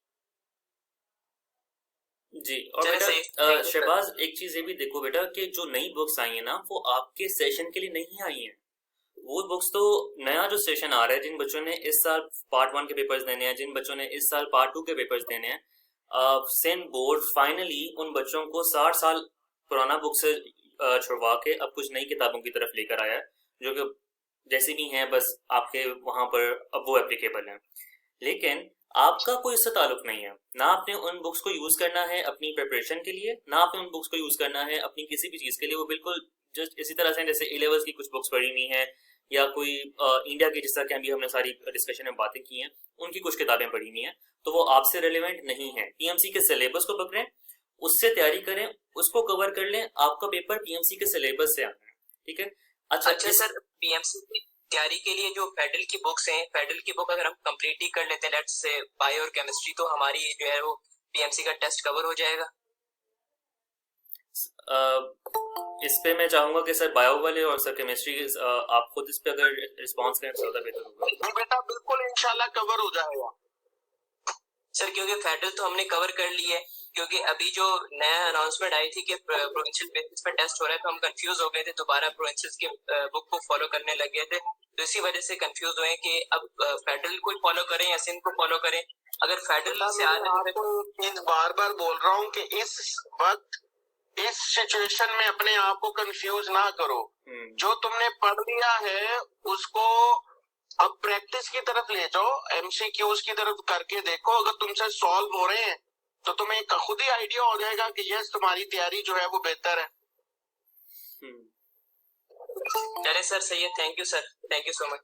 जी और बेटा शहबाज एक चीज ये भी देखो बेटा कि जो नई बुक्स आई हैं ना वो आपके सेशन के लिए नहीं आई हैं। वो बुक्स तो नया जो सेशन आ रहा है, जिन बच्चों ने इस साल पार्ट 1 के पेपर्स देने हैं, जिन बच्चों ने इस साल पार्ट 2 के पेपर्स देने हैं, सिंध बोर्ड फाइनली उन बच्चों को 60 साल पुराना बुक से छुड़वा के अब कुछ नई किताबों की तरफ लेकर आया है, जो कि जैसी भी हैं बस आपके वहां पर अब वो एप्लीकेबल हैं। लेकिन आपका कोई इससे ताल्लुक नहीं है, ना आपने उन बुक्स को यूज करना है अपनी प्रिपरेशन के लिए, ना आपने उन बुक्स को यूज करना है अपनी किसी भी चीज के लिए। वो बिल्कुल जस्ट इसी तरह से जैसे A-levels की कुछ बुक्स पढ़ी हुई हैं या कोई इंडिया की, जिस तरह के अभी हमने सारी डिस्कशन में बातें की हैं, उनकी कुछ किताबें पढ़ी हुई हैं, तो वो आपसे रिलेवेंट नहीं है। पीएमसी के सिलेबस को पकड़ें, उससे तैयारी करें, उसको कवर कर लें, आपका पेपर पीएमसी के सिलेबस से आना है, ठीक है। अच्छा सर, पीएमसी की तैयारी के लिए जो फेडरल की बुक्स हैं, फेडरल की बुक अगर हम कंप्लीट ही कर लेते हैं लेट्स से बायो और केमिस्ट्री, तो हमारी जो है वो पीएमसी का टेस्ट कवर हो जाएगा। इस पे मैं चाहूंगा कि सर बायो वाले और सर केमिस्ट्री आप खुद इस पे अगर रिस्पांस करें तो ज्यादा बेहतर होगा। बेटा बिल्कुल इंशाल्लाह कवर हो जाएगा सर, क्योंकि फेडरल तो हमने कवर कर ली है, क्योंकि अभी जो नया अनाउंसमेंट आई थी कि प्रोविंशियल बेसिस पे टेस्ट हो रहा है तो हम कंफ्यूज हो गए थे, दोबारा प्रोविंशियल के बुक को फॉलो करने लग गए थे, तो इसी वजह से कंफ्यूज हुए कि अब फेडरल को फॉलो करें या सिंध को फॉलो करें। अगर फेडरल से आ रहे हैं, बार बार बोल रहा हूँ कि इस वक्त इस सिचुएशन में अपने आप को कंफ्यूज ना करो। जो तुमने पढ़ लिया है उसको अब प्रैक्टिस की तरफ ले जाओ, एमसीक्यूज की तरफ करके देखो, अगर तुमसे सॉल्व हो रहे हैं तो तुम्हें खुद ही आइडिया हो जाएगा कि यस तुम्हारी तैयारी जो है वो बेहतर है। चले सर, सही है, thank you sir, thank you so much.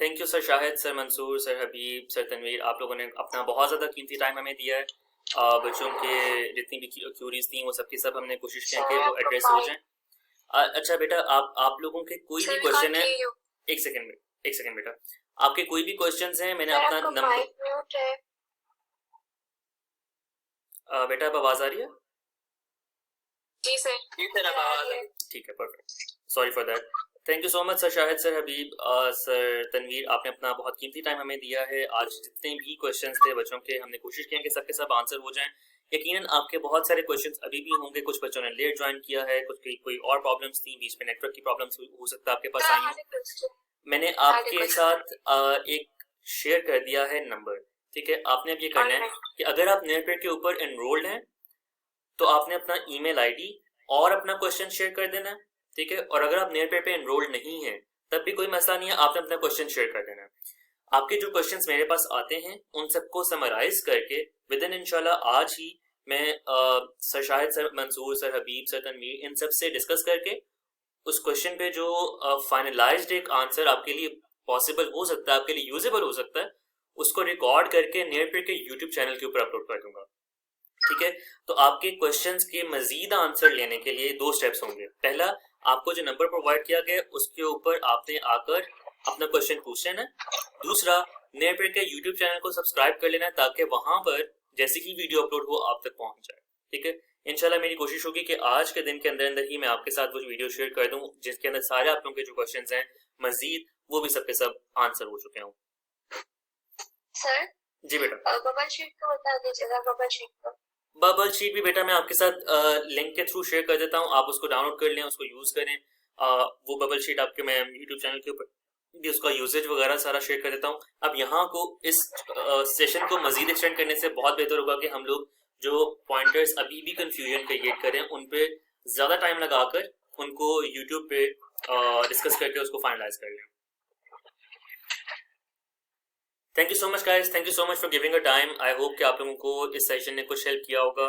Thank you sir Shahid, sir Mansoor, sir Habib, sir Tanvir, आप लोगों ने अपना बहुत ज़्यादा कीमती टाइम हमें दिया है। बच्चों के जितनी भी क्यूरीज थी वो सबकी सब हमने कोशिश की कि वो एड्रेस हो जाएं। अच्छा बेटा, आप लोगों के कोई भी क्वेश्चन है, एक सेकंड बेटा, आपके कोई भी क्वेश्चंस हैं, मैंने अपना नंबर बेटा अब आवाज आ रही है? जी सर, अब आवाज है, ठीक है, perfect, sorry for that. Thank you so much sir Shahid, sir Habib, sir Tanvir, आपने अपना बहुत कीमती टाइम हमें दिया है। आज जितने भी क्वेश्चंस थे बच्चों के, हमने कोशिश की कि सबके सब आंसर हो जाएं। यकीनन आपके बहुत सारे क्वेश्चंस अभी भी होंगे, कुछ बच्चों ने लेट ज्वाइन किया है, कुछ की कोई और प्रॉब्लम्स थी, बीच में नेटवर्क की प्रॉब्लम्स हो सकता है आपके पास आई हो। मैंने आपके साथ एक शेयर कर दिया है नंबर, ठीक है। आपने अब ये करना है कि अगर आप नेटपेड के ऊपर एनरोल्ड हैं तो आपने अपना ईमेल आईडी और अपना क्वेश्चन शेयर कर देना है, ठीक है। और अगर आप नेटपेड पे एनरोल्ड नहीं है तब भी कोई मसला नहीं है, आपने अपना क्वेश्चन शेयर कर देना है। आपके जो क्वेश्चंस मेरे पास आते हैं उन सबको समराइज करके विद इन इंशाल्लाह आज ही मैं sir Shahid, sir Mansoor, sir Habib, sir Tanveer, इन सब से डिस्कस करके उस क्वेश्चन पे जो फाइनलाइज्ड एक आंसर आपके लिए पॉसिबल हो सकता है, आपके लिए यूजेबल हो सकता है, उसको रिकॉर्ड करके नेटपेड के यूट्यूब चैनल के ऊपर अपलोड कर दूंगा, ठीक है। तो आपके क्वेश्चंस के मजीद आंसर लेने के लिए 2 स्टेप्स होंगे। पहला, आपको जो नंबर प्रोवाइड किया गया उसके ऊपर आपने आकर अपना क्वेश्चन पूछ लेना है। दूसरा, नेटपेड के यूट्यूब चैनल को सब्सक्राइब कर लेना है ताकि वहां पर जैसे ही वीडियो अपलोड हो आप तक पहुंच जाए, ठीक है। इंशाल्लाह मेरी कोशिश होगी कि आज के दिन के अंदर अंदर ही मैं आपके साथ वो वीडियो शेयर कर दूं जिसके अंदर सारे आप लोगों के जो क्वेश्चंस हैं मजीद वो भी सबके सब आंसर हो चुके हों। सर जी बेटा, बबल शीट को बता दीजिएगा। बबल शीट भी बेटा मैं आपके साथ लिंक के थ्रू शेयर कर देता हूँ, आप उसको डाउनलोड कर लें, उसको यूज करें। वो बबल शीट आपके मैं यूट्यूब चैनल के ऊपर भी उसका यूजेज वगैरह सारा शेयर कर देता हूँ। अब यहाँ को इस सेशन को मजीद एक्सटेंड करने से बहुत बेहतर होगा कि हम लोग जो पॉइंटर्स अभी भी कंफ्यूजन क्रिएट करें उन पे ज़्यादा टाइम लगाकर उनको यूट्यूब पे डिस्कस करके उसको फाइनलाइज कर लें। Thank you so much guys, thank you so much for giving a time. I hope कि आप लोगों को इस सेशन ने कुछ हेल्प किया होगा,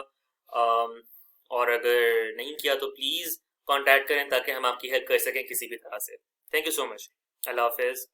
और अगर नहीं किया तो प्लीज़ कांटेक्ट करें ताकि हम आपकी हेल्प कर सकें किसी भी तरह से। Thank you so much. अल्लाह हाफिज़।